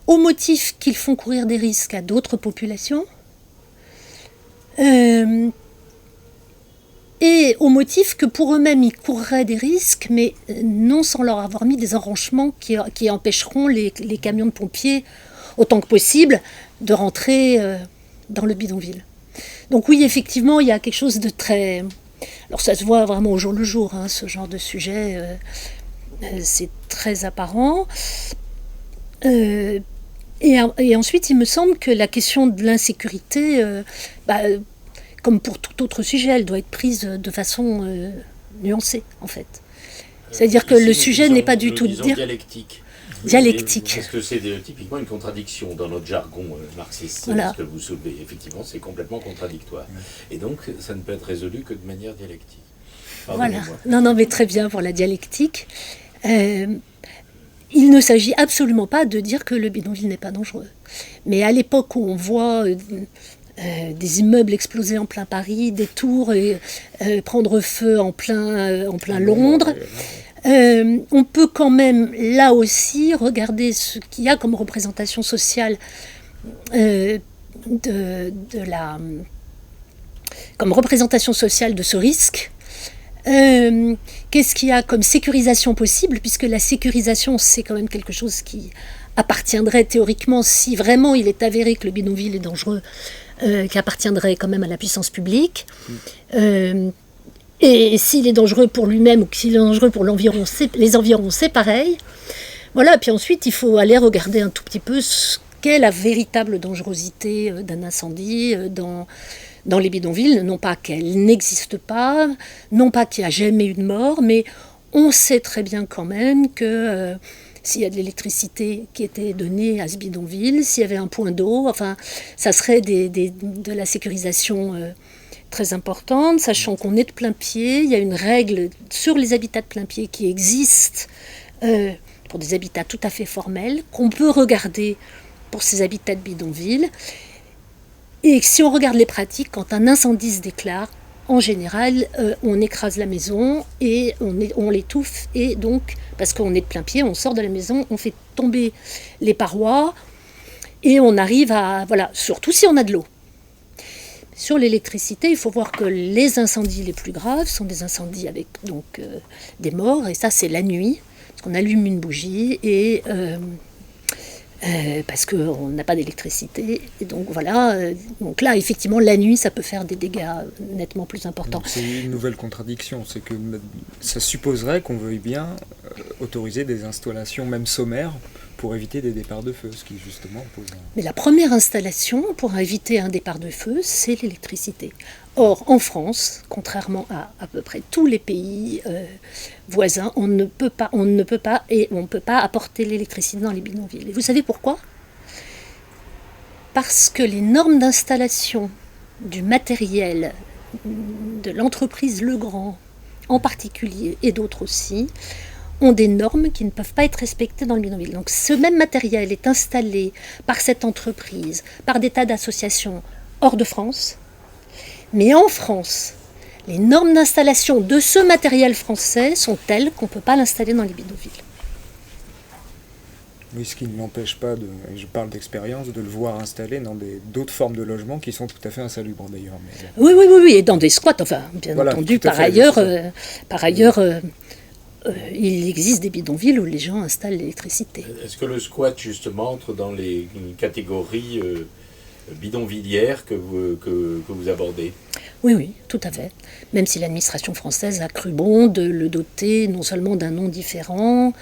[SPEAKER 2] Au motif qu'ils font courir des risques à d'autres populations, et au motif que pour eux-mêmes ils courraient des risques, mais non sans leur avoir mis des enranchements qui empêcheront les camions de pompiers autant que possible de rentrer dans le bidonville. Donc oui, effectivement, il y a quelque chose de très... Alors ça se voit vraiment au jour le jour, hein, ce genre de sujet, c'est très apparent. Et ensuite, il me semble que la question de l'insécurité, comme pour tout autre sujet, elle doit être prise de façon nuancée, en fait. C'est-à-dire que le sujet n'est pas du tout...
[SPEAKER 6] dialectique.
[SPEAKER 2] Dialectique.
[SPEAKER 6] Parce que c'est typiquement une contradiction dans notre jargon marxiste,
[SPEAKER 2] Voilà.
[SPEAKER 6] ce que vous soulevez. Effectivement, c'est complètement contradictoire. Et donc, ça ne peut être résolu que de manière dialectique.
[SPEAKER 2] Voilà. Non, mais très bien pour la dialectique. Il ne s'agit absolument pas de dire que le bidonville n'est pas dangereux. Mais à l'époque où on voit des immeubles exploser en plein Paris, des tours prendre feu en plein Londres, on peut quand même là aussi regarder ce qu'il y a comme représentation sociale comme représentation sociale de ce risque. Qu'est-ce qu'il y a comme sécurisation possible, puisque la sécurisation c'est quand même quelque chose qui appartiendrait théoriquement, si vraiment il est avéré que le bidonville est dangereux, qui appartiendrait quand même à la puissance publique. Et s'il est dangereux pour lui-même ou s'il est dangereux pour l'environ, les environs, c'est pareil. Voilà, puis ensuite il faut aller regarder un tout petit peu ce qu'est la véritable dangerosité d'un incendie dans les bidonvilles, non pas qu'elle n'existe pas, non pas qu'il n'y a jamais eu de mort, mais on sait très bien quand même que s'il y a de l'électricité qui était donnée à ce bidonville, s'il y avait un point d'eau, enfin, ça serait de la sécurisation très importante, sachant qu'on est de plein pied. Il y a une règle sur les habitats de plein pied qui existe pour des habitats tout à fait formels, qu'on peut regarder pour ces habitats de bidonville. Et si on regarde les pratiques, quand un incendie se déclare, en général, on écrase la maison et on l'étouffe. Et donc, parce qu'on est de plein pied, on sort de la maison, on fait tomber les parois et on arrive à... Voilà, surtout si on a de l'eau. Sur l'électricité, il faut voir que les incendies les plus graves sont des incendies avec donc, des morts. Et ça, c'est la nuit. qu'on allume une bougie et parce qu'on n'a pas d'électricité. Et donc voilà, donc là effectivement la nuit ça peut faire des dégâts nettement plus importants.
[SPEAKER 3] Donc, c'est une nouvelle contradiction, c'est que ça supposerait qu'on veuille bien autoriser des installations même sommaires pour éviter des départs de feu, ce qui justement pose un...
[SPEAKER 2] Mais la première installation pour éviter un départ de feu, c'est l'électricité. Or, en France, contrairement à peu près tous les pays voisins, on ne peut pas apporter l'électricité dans les bidonvilles. Et vous savez pourquoi ? Parce que les normes d'installation du matériel de l'entreprise Legrand, en particulier, et d'autres aussi, ont des normes qui ne peuvent pas être respectées dans le bidonville. Donc ce même matériel est installé par cette entreprise, par des tas d'associations hors de France, mais en France, les normes d'installation de ce matériel français sont telles qu'on ne peut pas l'installer dans les bidonvilles.
[SPEAKER 3] Oui, ce qui ne l'empêche pas, et je parle d'expérience, de le voir installé dans d'autres formes de logements qui sont tout à fait insalubres d'ailleurs. Mais...
[SPEAKER 2] Oui, et dans des squats, enfin, bien entendu, par ailleurs, il existe des bidonvilles où les gens installent l'électricité.
[SPEAKER 4] Est-ce que le squat, justement, entre dans les catégories bidonvillières que vous abordez ?
[SPEAKER 2] Oui, tout à fait. Même si l'administration française a cru bon de le doter non seulement d'un nom différent,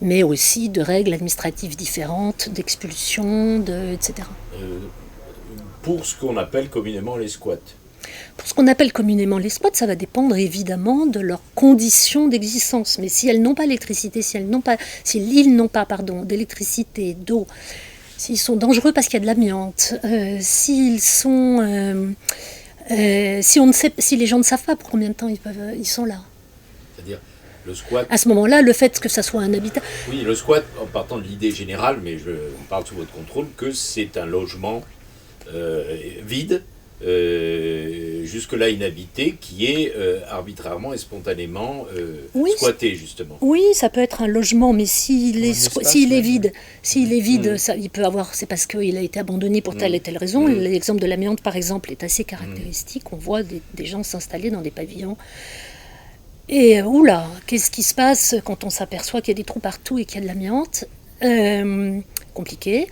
[SPEAKER 2] mais aussi de règles administratives différentes, d'expulsion, etc.
[SPEAKER 4] Pour ce qu'on appelle communément les squats.
[SPEAKER 2] Pour ce qu'on appelle communément les squats, ça va dépendre évidemment de leurs conditions d'existence. Mais si elles n'ont pas d'électricité, si l'île n'ont pas d'électricité, d'eau, s'ils sont dangereux parce qu'il y a de l'amiante, si les gens ne savent pas pour combien de temps ils sont là.
[SPEAKER 4] C'est-à-dire le squat.
[SPEAKER 2] À ce moment-là, le fait que ça soit un habitat.
[SPEAKER 4] Oui, le squat, en partant de l'idée générale, mais je parle sous votre contrôle, que c'est un logement vide. Jusque-là inhabité, qui est arbitrairement et spontanément squatté, justement.
[SPEAKER 2] Oui, ça peut être un logement, mais s'il est vide, ça, il peut avoir, c'est parce qu'il a été abandonné pour telle et telle raison. L'exemple de l'amiante, par exemple, est assez caractéristique. On voit des gens s'installer dans des pavillons. Et oula, qu'est-ce qui se passe quand on s'aperçoit qu'il y a des trous partout et qu'il y a de l'amiante ? Compliqué.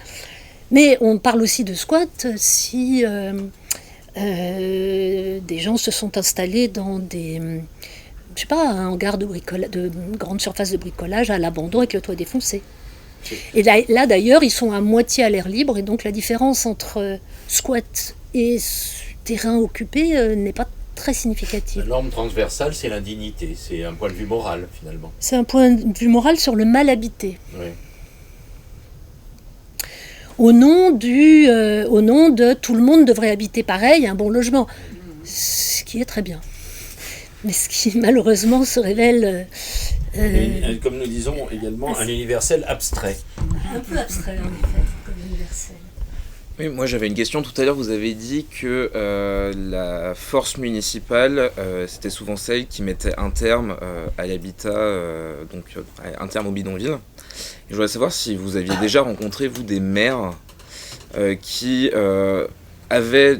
[SPEAKER 2] Mais on parle aussi de squat si... des gens se sont installés dans des, un hangar de grande surface de bricolage à l'abandon avec le toit défoncé. Et là d'ailleurs, ils sont à moitié à l'air libre, et donc la différence entre squat et terrain occupé n'est pas très significative.
[SPEAKER 4] La norme transversale, c'est l'indignité, c'est un point de vue moral finalement.
[SPEAKER 2] C'est un point de vue moral sur le mal habité.
[SPEAKER 4] Oui.
[SPEAKER 2] Au nom de tout le monde devrait habiter pareil, un bon logement. Ce qui est très bien. Mais ce qui malheureusement se révèle...
[SPEAKER 4] comme nous disons également, un universel abstrait.
[SPEAKER 2] Un peu abstrait en effet, comme universel.
[SPEAKER 8] Oui, moi j'avais une question tout à l'heure, vous avez dit que la force municipale, c'était souvent celle qui mettait un terme à l'habitat, un terme au bidonville. Et je voudrais savoir si vous aviez déjà rencontré, vous, des maires qui avaient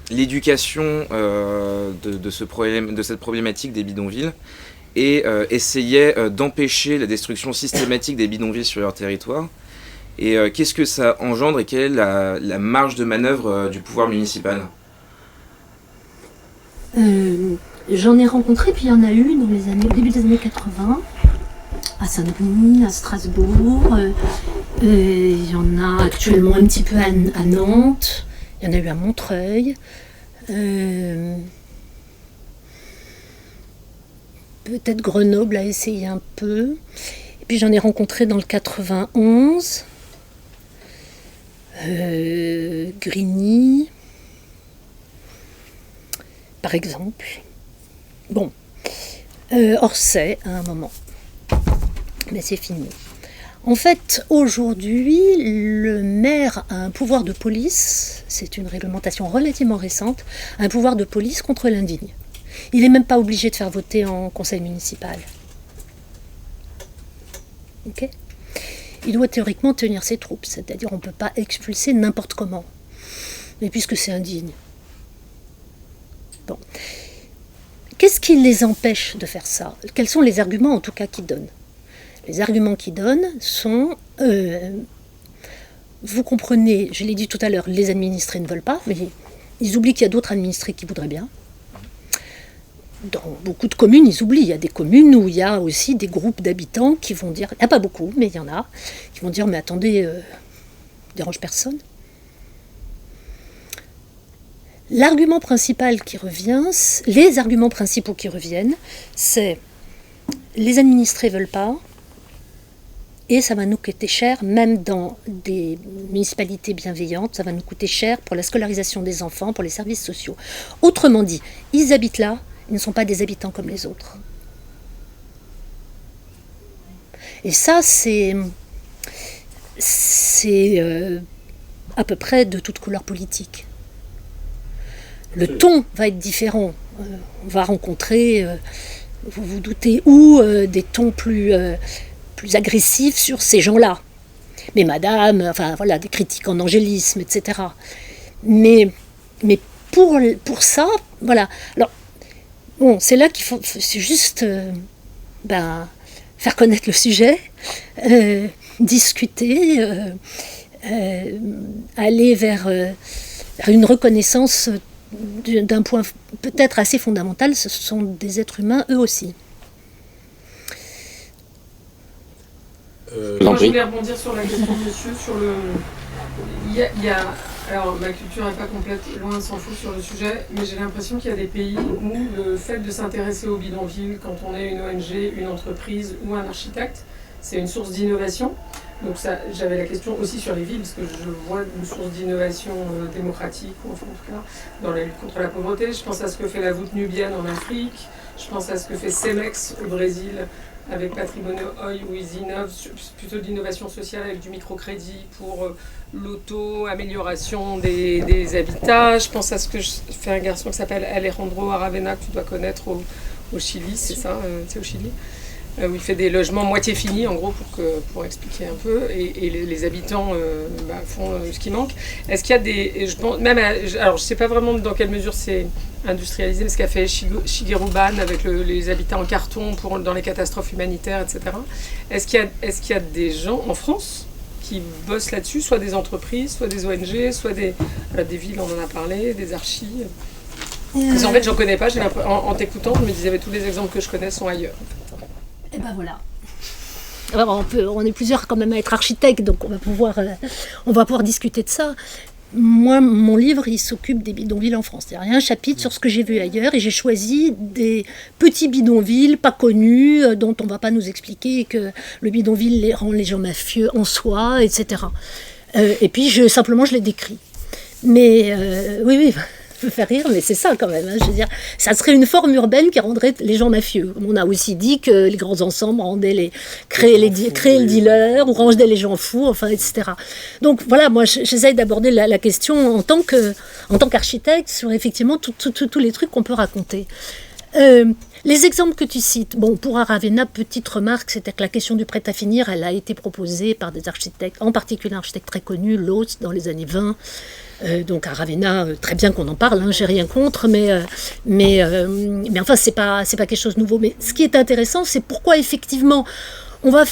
[SPEAKER 8] l'éducation de cette problématique des bidonvilles et essayaient d'empêcher la destruction systématique des bidonvilles sur leur territoire. Et qu'est-ce que ça engendre et quelle est la marge de manœuvre du pouvoir municipal ?
[SPEAKER 2] J'en ai rencontré, puis il y en a eu au début des années 80, à Saint-Denis, à Strasbourg, il y en a actuellement un petit peu à Nantes, il y en a eu à Montreuil, peut-être Grenoble a essayé un peu, et puis j'en ai rencontré dans le 91, Grigny, par exemple. Bon, Orsay à un moment, mais c'est fini. En fait, aujourd'hui, le maire a un pouvoir de police, c'est une réglementation relativement récente, un pouvoir de police contre l'indigne. Il n'est même pas obligé de faire voter en conseil municipal. Ok ? Il doit théoriquement tenir ses troupes, c'est-à-dire on ne peut pas expulser n'importe comment, mais puisque c'est indigne. Bon. Qu'est-ce qui les empêche de faire ça ? Quels sont les arguments en tout cas qu'ils donnent ? Les arguments qu'ils donnent sont, vous comprenez, je l'ai dit tout à l'heure, les administrés ne veulent pas, mais ils oublient qu'il y a d'autres administrés qui voudraient bien. Dans beaucoup de communes, ils oublient. Il y a des communes où il y a aussi des groupes d'habitants qui vont dire, il n'y a pas beaucoup, mais il y en a, qui vont dire, mais attendez, dérange personne. L'argument principal qui revient, les arguments principaux qui reviennent, c'est les administrés ne veulent pas, et ça va nous coûter cher, même dans des municipalités bienveillantes, ça va nous coûter cher pour la scolarisation des enfants, pour les services sociaux. Autrement dit, ils habitent là, ils ne sont pas des habitants comme les autres. Et ça, c'est à peu près de toute couleur politique. Le ton va être différent. On va rencontrer, vous vous doutez où, des tons plus agressifs sur ces gens-là. Mais madame, enfin voilà, des critiques en angélisme, etc. Mais pour ça, voilà. Alors, bon, c'est là qu'il faut, c'est juste faire connaître le sujet, discuter, aller vers une reconnaissance d'un point peut-être assez fondamental, ce sont des êtres humains eux aussi.
[SPEAKER 9] Moi, je voulais rebondir sur la question de monsieur, sur le... Alors, ma culture n'est pas complète, loin s'en fout sur le sujet, mais j'ai l'impression qu'il y a des pays où le fait de s'intéresser au bidonville, quand on est une ONG, une entreprise ou un architecte, c'est une source d'innovation. Donc ça, j'avais la question aussi sur les villes, parce que je vois une source d'innovation démocratique, ou enfin, en tout cas, dans la lutte contre la pauvreté. Je pense à ce que fait la voûte nubienne en Afrique, je pense à ce que fait Cemex au Brésil, avec Patrimonio Oil, où ils innovent, plutôt de l'innovation sociale avec du microcrédit pour l'auto-amélioration des habitats. Je pense à ce que fait un garçon qui s'appelle Alejandro Aravena, que tu dois connaître au Chili, c'est ça, c'est au Chili, où il fait des logements moitié finis, en gros, pour expliquer un peu, et les habitants font ce qui manque. Est-ce qu'il y a des... Je pense, même alors, je ne sais pas vraiment dans quelle mesure c'est industrialisé, mais ce qu'a fait Shigeru Ban avec les habitats en carton dans les catastrophes humanitaires, etc. Est-ce qu'il y a des gens en France qui bossent là-dessus, soit des entreprises, soit des ONG, soit des villes, on en a parlé, des archives? Parce qu'en fait, j'en connais pas, en t'écoutant, je me disais, tous les exemples que je connais sont ailleurs. En fait.
[SPEAKER 2] Et ben voilà. Alors on est plusieurs quand même à être architectes, donc on va pouvoir discuter de ça. Moi, mon livre, il s'occupe des bidonvilles en France. Il y a un chapitre sur ce que j'ai vu ailleurs, et j'ai choisi des petits bidonvilles pas connus, dont on ne va pas nous expliquer que le bidonville rend les gens mafieux en soi, etc. Et puis simplement je les décris. Mais oui. Peut faire rire, mais c'est ça quand même. Je veux dire, ça serait une forme urbaine qui rendrait les gens mafieux. On a aussi dit que les grands ensembles créaient le dealer ou rendaient les gens fous, enfin, etc. Donc voilà, moi j'essaye d'aborder la question en tant qu'architecte sur effectivement tous les trucs qu'on peut raconter. Les exemples que tu cites, bon, pour Aravena, petite remarque, c'était que la question du prêt-à-finir, elle a été proposée par des architectes, en particulier un architecte très connu, Lotz, dans les années 20. Donc Aravena, très bien qu'on en parle, j'ai rien contre, mais enfin c'est pas quelque chose de nouveau. Mais ce qui est intéressant, c'est pourquoi effectivement on va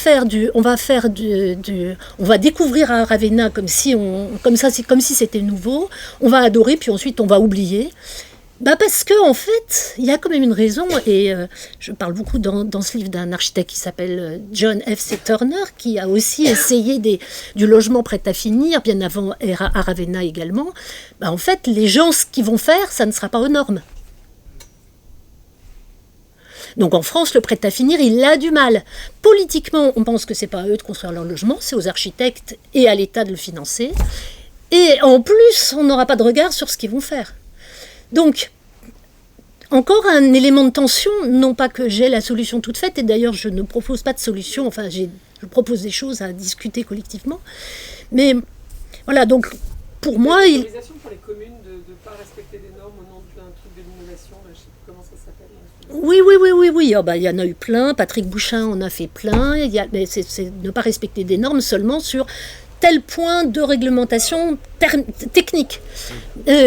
[SPEAKER 2] découvrir Aravena comme si c'était nouveau, on va adorer puis ensuite on va oublier. Parce que en fait, il y a quand même une raison, et je parle beaucoup dans ce livre d'un architecte qui s'appelle John F.C. Turner, qui a aussi essayé du logement prêt à finir, bien avant Aravena également. En fait, les gens, ce qu'ils vont faire, ça ne sera pas aux normes. Donc en France, le prêt à finir, il a du mal. Politiquement, on pense que c'est pas à eux de construire leur logement, c'est aux architectes et à l'État de le financer. Et en plus, on n'aura pas de regard sur ce qu'ils vont faire. Donc, encore un élément de tension, non pas que j'ai la solution toute faite, et d'ailleurs je ne propose pas de solution, enfin je propose des choses à discuter collectivement, mais voilà, donc pour moi...
[SPEAKER 9] Il y a une autorisation pour les communes de ne pas respecter des normes au nom d'un truc de l'innovation, je ne sais plus comment ça s'appelle.
[SPEAKER 2] Oui, il y en a eu plein, Patrick Bouchin en a fait plein, mais c'est ne pas respecter des normes seulement sur tel point de réglementation technique.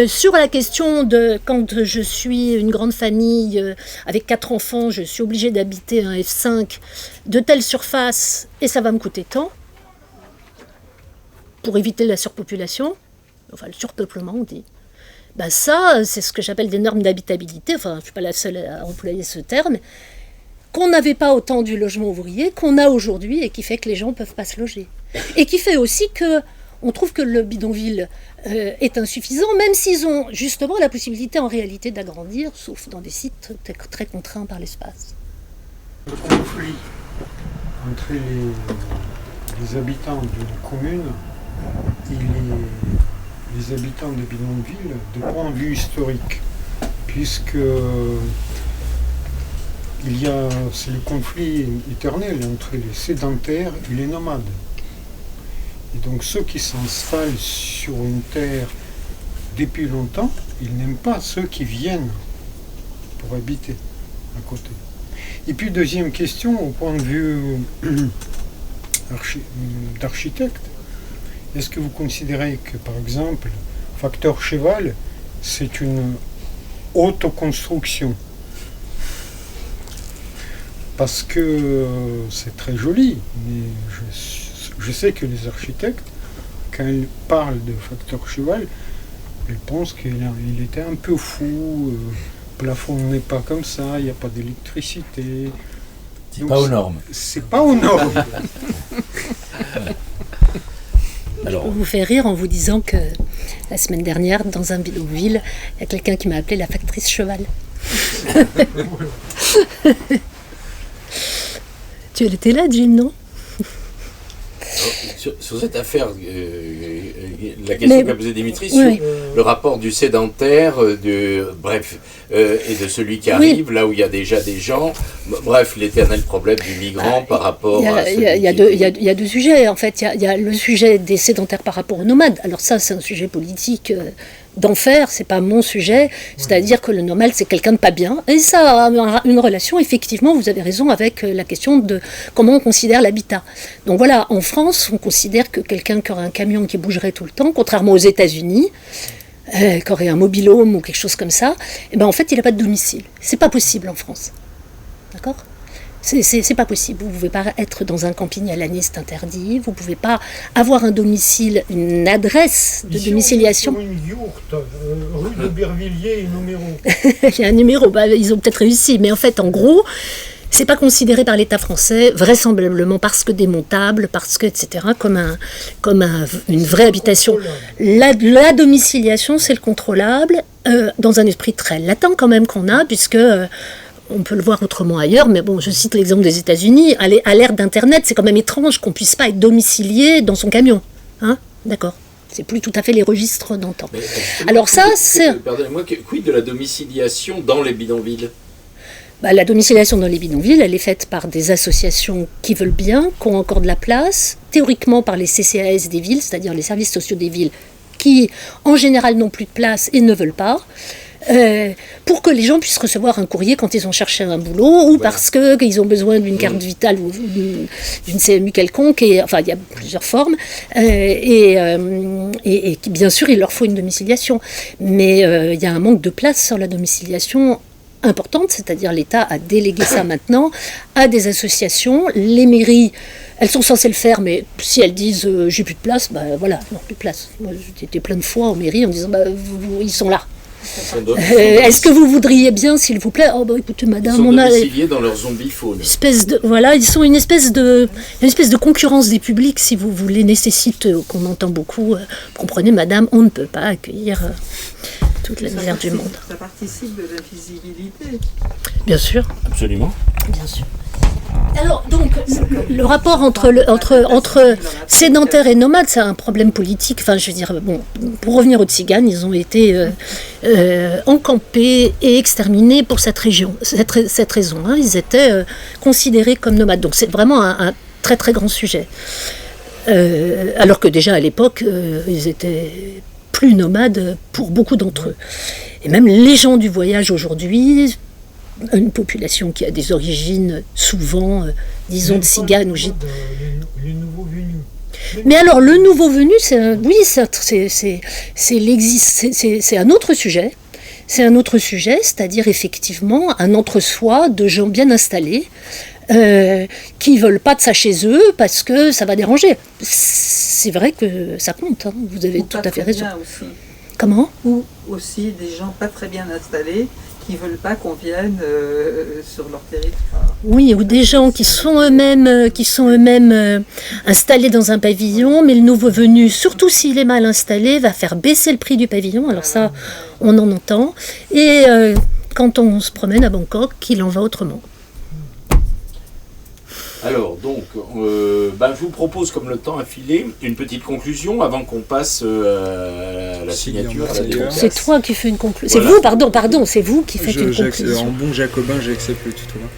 [SPEAKER 2] Sur la question de quand je suis une grande famille avec 4 enfants, je suis obligée d'habiter un F5 de telle surface et ça va me coûter tant pour éviter la surpopulation, enfin le surpeuplement on dit. Ben ça, c'est ce que j'appelle des normes d'habitabilité, enfin je ne suis pas la seule à employer ce terme, qu'on n'avait pas autant du logement ouvrier qu'on a aujourd'hui et qui fait que les gens ne peuvent pas se loger. Et qui fait aussi qu'on trouve que le bidonville est insuffisant, même s'ils ont justement la possibilité en réalité d'agrandir, sauf dans des sites très contraints par l'espace.
[SPEAKER 10] Le conflit entre les habitants d'une commune et les habitants de bidonville de point de vue historique, puisque c'est le conflit éternel entre les sédentaires et les nomades. Et donc ceux qui s'installent sur une terre depuis longtemps, ils n'aiment pas ceux qui viennent pour habiter à côté. Et puis deuxième question, au point de vue d'architecte, est-ce que vous considérez que par exemple, facteur cheval, c'est une autoconstruction? Parce que c'est très joli, mais je sais que les architectes, quand ils parlent de facteur cheval, ils pensent qu'il était un peu fou, le plafond n'est pas comme ça, il n'y a pas d'électricité.
[SPEAKER 6] C'est pas aux normes.
[SPEAKER 10] C'est pas aux normes.
[SPEAKER 2] Alors, je vous fais rire en vous disant que la semaine dernière, dans un bidonville, il y a quelqu'un qui m'a appelé la factrice cheval. Tu étais là, Jim, non?
[SPEAKER 4] Sur cette affaire, la question qu'a posée Dimitri, sur le rapport du sédentaire, et de celui qui arrive, là où il y a déjà des gens, bref, l'éternel problème du migrant par rapport à...
[SPEAKER 2] Il y a deux sujets, en fait. Il y a le sujet des sédentaires par rapport aux nomades. Alors ça, c'est un sujet politique d'enfer, c'est pas mon sujet, c'est-à-dire que le nomade, c'est quelqu'un de pas bien, et ça a une relation, effectivement, vous avez raison, avec la question de comment on considère l'habitat. Donc voilà, en France, on considère que quelqu'un qui aurait un camion qui bougerait tout le temps, contrairement aux États-Unis, qui aurait un mobil-home ou quelque chose comme ça, et ben en fait, il n'a pas de domicile. C'est pas possible en France. D'accord ? C'est pas possible. Vous ne pouvez pas être dans un camping à l'année, c'est interdit. Vous ne pouvez pas avoir un domicile, une adresse de domiciliation.
[SPEAKER 10] Sur une yourte, rue de Bervilliers, numéro.
[SPEAKER 2] Il y a un numéro, ils ont peut-être réussi, mais en fait, en gros, c'est pas considéré par l'État français, vraisemblablement parce que démontable, parce que, etc., comme une vraie habitation. La domiciliation, c'est le contrôlable, dans un esprit très latent quand même qu'on a, puisque... on peut le voir autrement ailleurs, mais bon, je cite l'exemple des États-Unis. À l'ère d'Internet, c'est quand même étrange qu'on ne puisse pas être domicilié dans son camion. Hein ? D'accord. C'est plus tout à fait les registres d'antan. Alors ça, c'est...
[SPEAKER 4] Pardonnez-moi, quid de la domiciliation dans les bidonvilles ?
[SPEAKER 2] La domiciliation dans les bidonvilles, elle est faite par des associations qui veulent bien, qui ont encore de la place, théoriquement par les CCAS des villes, c'est-à-dire les services sociaux des villes, qui en général n'ont plus de place et ne veulent pas. Pour que les gens puissent recevoir un courrier quand ils ont cherché un boulot ou parce qu'ils ont besoin d'une carte vitale ou d'une CMU quelconque, enfin il y a plusieurs formes, et bien sûr il leur faut une domiciliation, mais il y a un manque de place sur la domiciliation importante, c'est-à-dire l'État a délégué ça maintenant à des associations, les mairies, elles sont censées le faire, mais si elles disent j'ai plus de place, voilà, non, plus de place. Moi j'étais plein de fois aux mairies en disant ils sont là. Est-ce que vous voudriez bien, s'il vous plaît, écoutez, madame,
[SPEAKER 4] on a dans leur zombiphone.
[SPEAKER 2] Ils sont une espèce de concurrence des publics, si vous voulez, nécessite qu'on entend beaucoup. Comprenez, madame, on ne peut pas accueillir toute la misère du monde.
[SPEAKER 5] Ça participe de l'invisibilité.
[SPEAKER 2] Bien sûr.
[SPEAKER 6] Absolument.
[SPEAKER 2] Bien sûr. Alors, donc, le rapport entre sédentaires et nomades, c'est un problème politique. Enfin, je veux dire, bon, pour revenir aux Tziganes, ils ont été encampés et exterminés pour cette raison. Hein. Ils étaient considérés comme nomades. Donc, c'est vraiment un très, très grand sujet. Alors que déjà, à l'époque, ils étaient plus nomades pour beaucoup d'entre eux. Et même les gens du voyage aujourd'hui... une population qui a des origines souvent, disons, de tziganes ou
[SPEAKER 10] les nouveaux venus.
[SPEAKER 2] Mais alors, le nouveau venu, c'est un autre sujet. C'est un autre sujet, c'est-à-dire effectivement un entre-soi de gens bien installés qui ne veulent pas de ça chez eux parce que ça va déranger. C'est vrai que ça compte, hein. Vous avez tout à fait raison.
[SPEAKER 5] Aussi.
[SPEAKER 2] Comment ?
[SPEAKER 5] Ou aussi des gens pas très bien installés qui ne veulent pas qu'on vienne sur leur territoire.
[SPEAKER 2] Oui, ou des gens qui sont eux-mêmes installés dans un pavillon, mais le nouveau venu, surtout s'il est mal installé, va faire baisser le prix du pavillon. Alors ça, on en entend. Et quand on se promène à Bangkok, il en va autrement.
[SPEAKER 4] Alors, donc, je vous propose, comme le temps a filé, une petite conclusion avant qu'on passe à la signature.
[SPEAKER 2] C'est toi qui fais une conclusion.
[SPEAKER 4] Voilà.
[SPEAKER 2] C'est vous, pardon, c'est vous qui faites une conclusion.
[SPEAKER 3] En bon jacobin, j'accepte le tutoiement.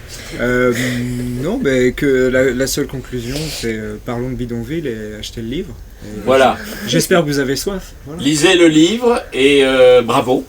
[SPEAKER 3] Non, que la seule conclusion, c'est parlons de bidonville et achetez le livre. Et
[SPEAKER 4] voilà.
[SPEAKER 3] J'espère que vous avez soif. Voilà.
[SPEAKER 4] Lisez le livre et bravo.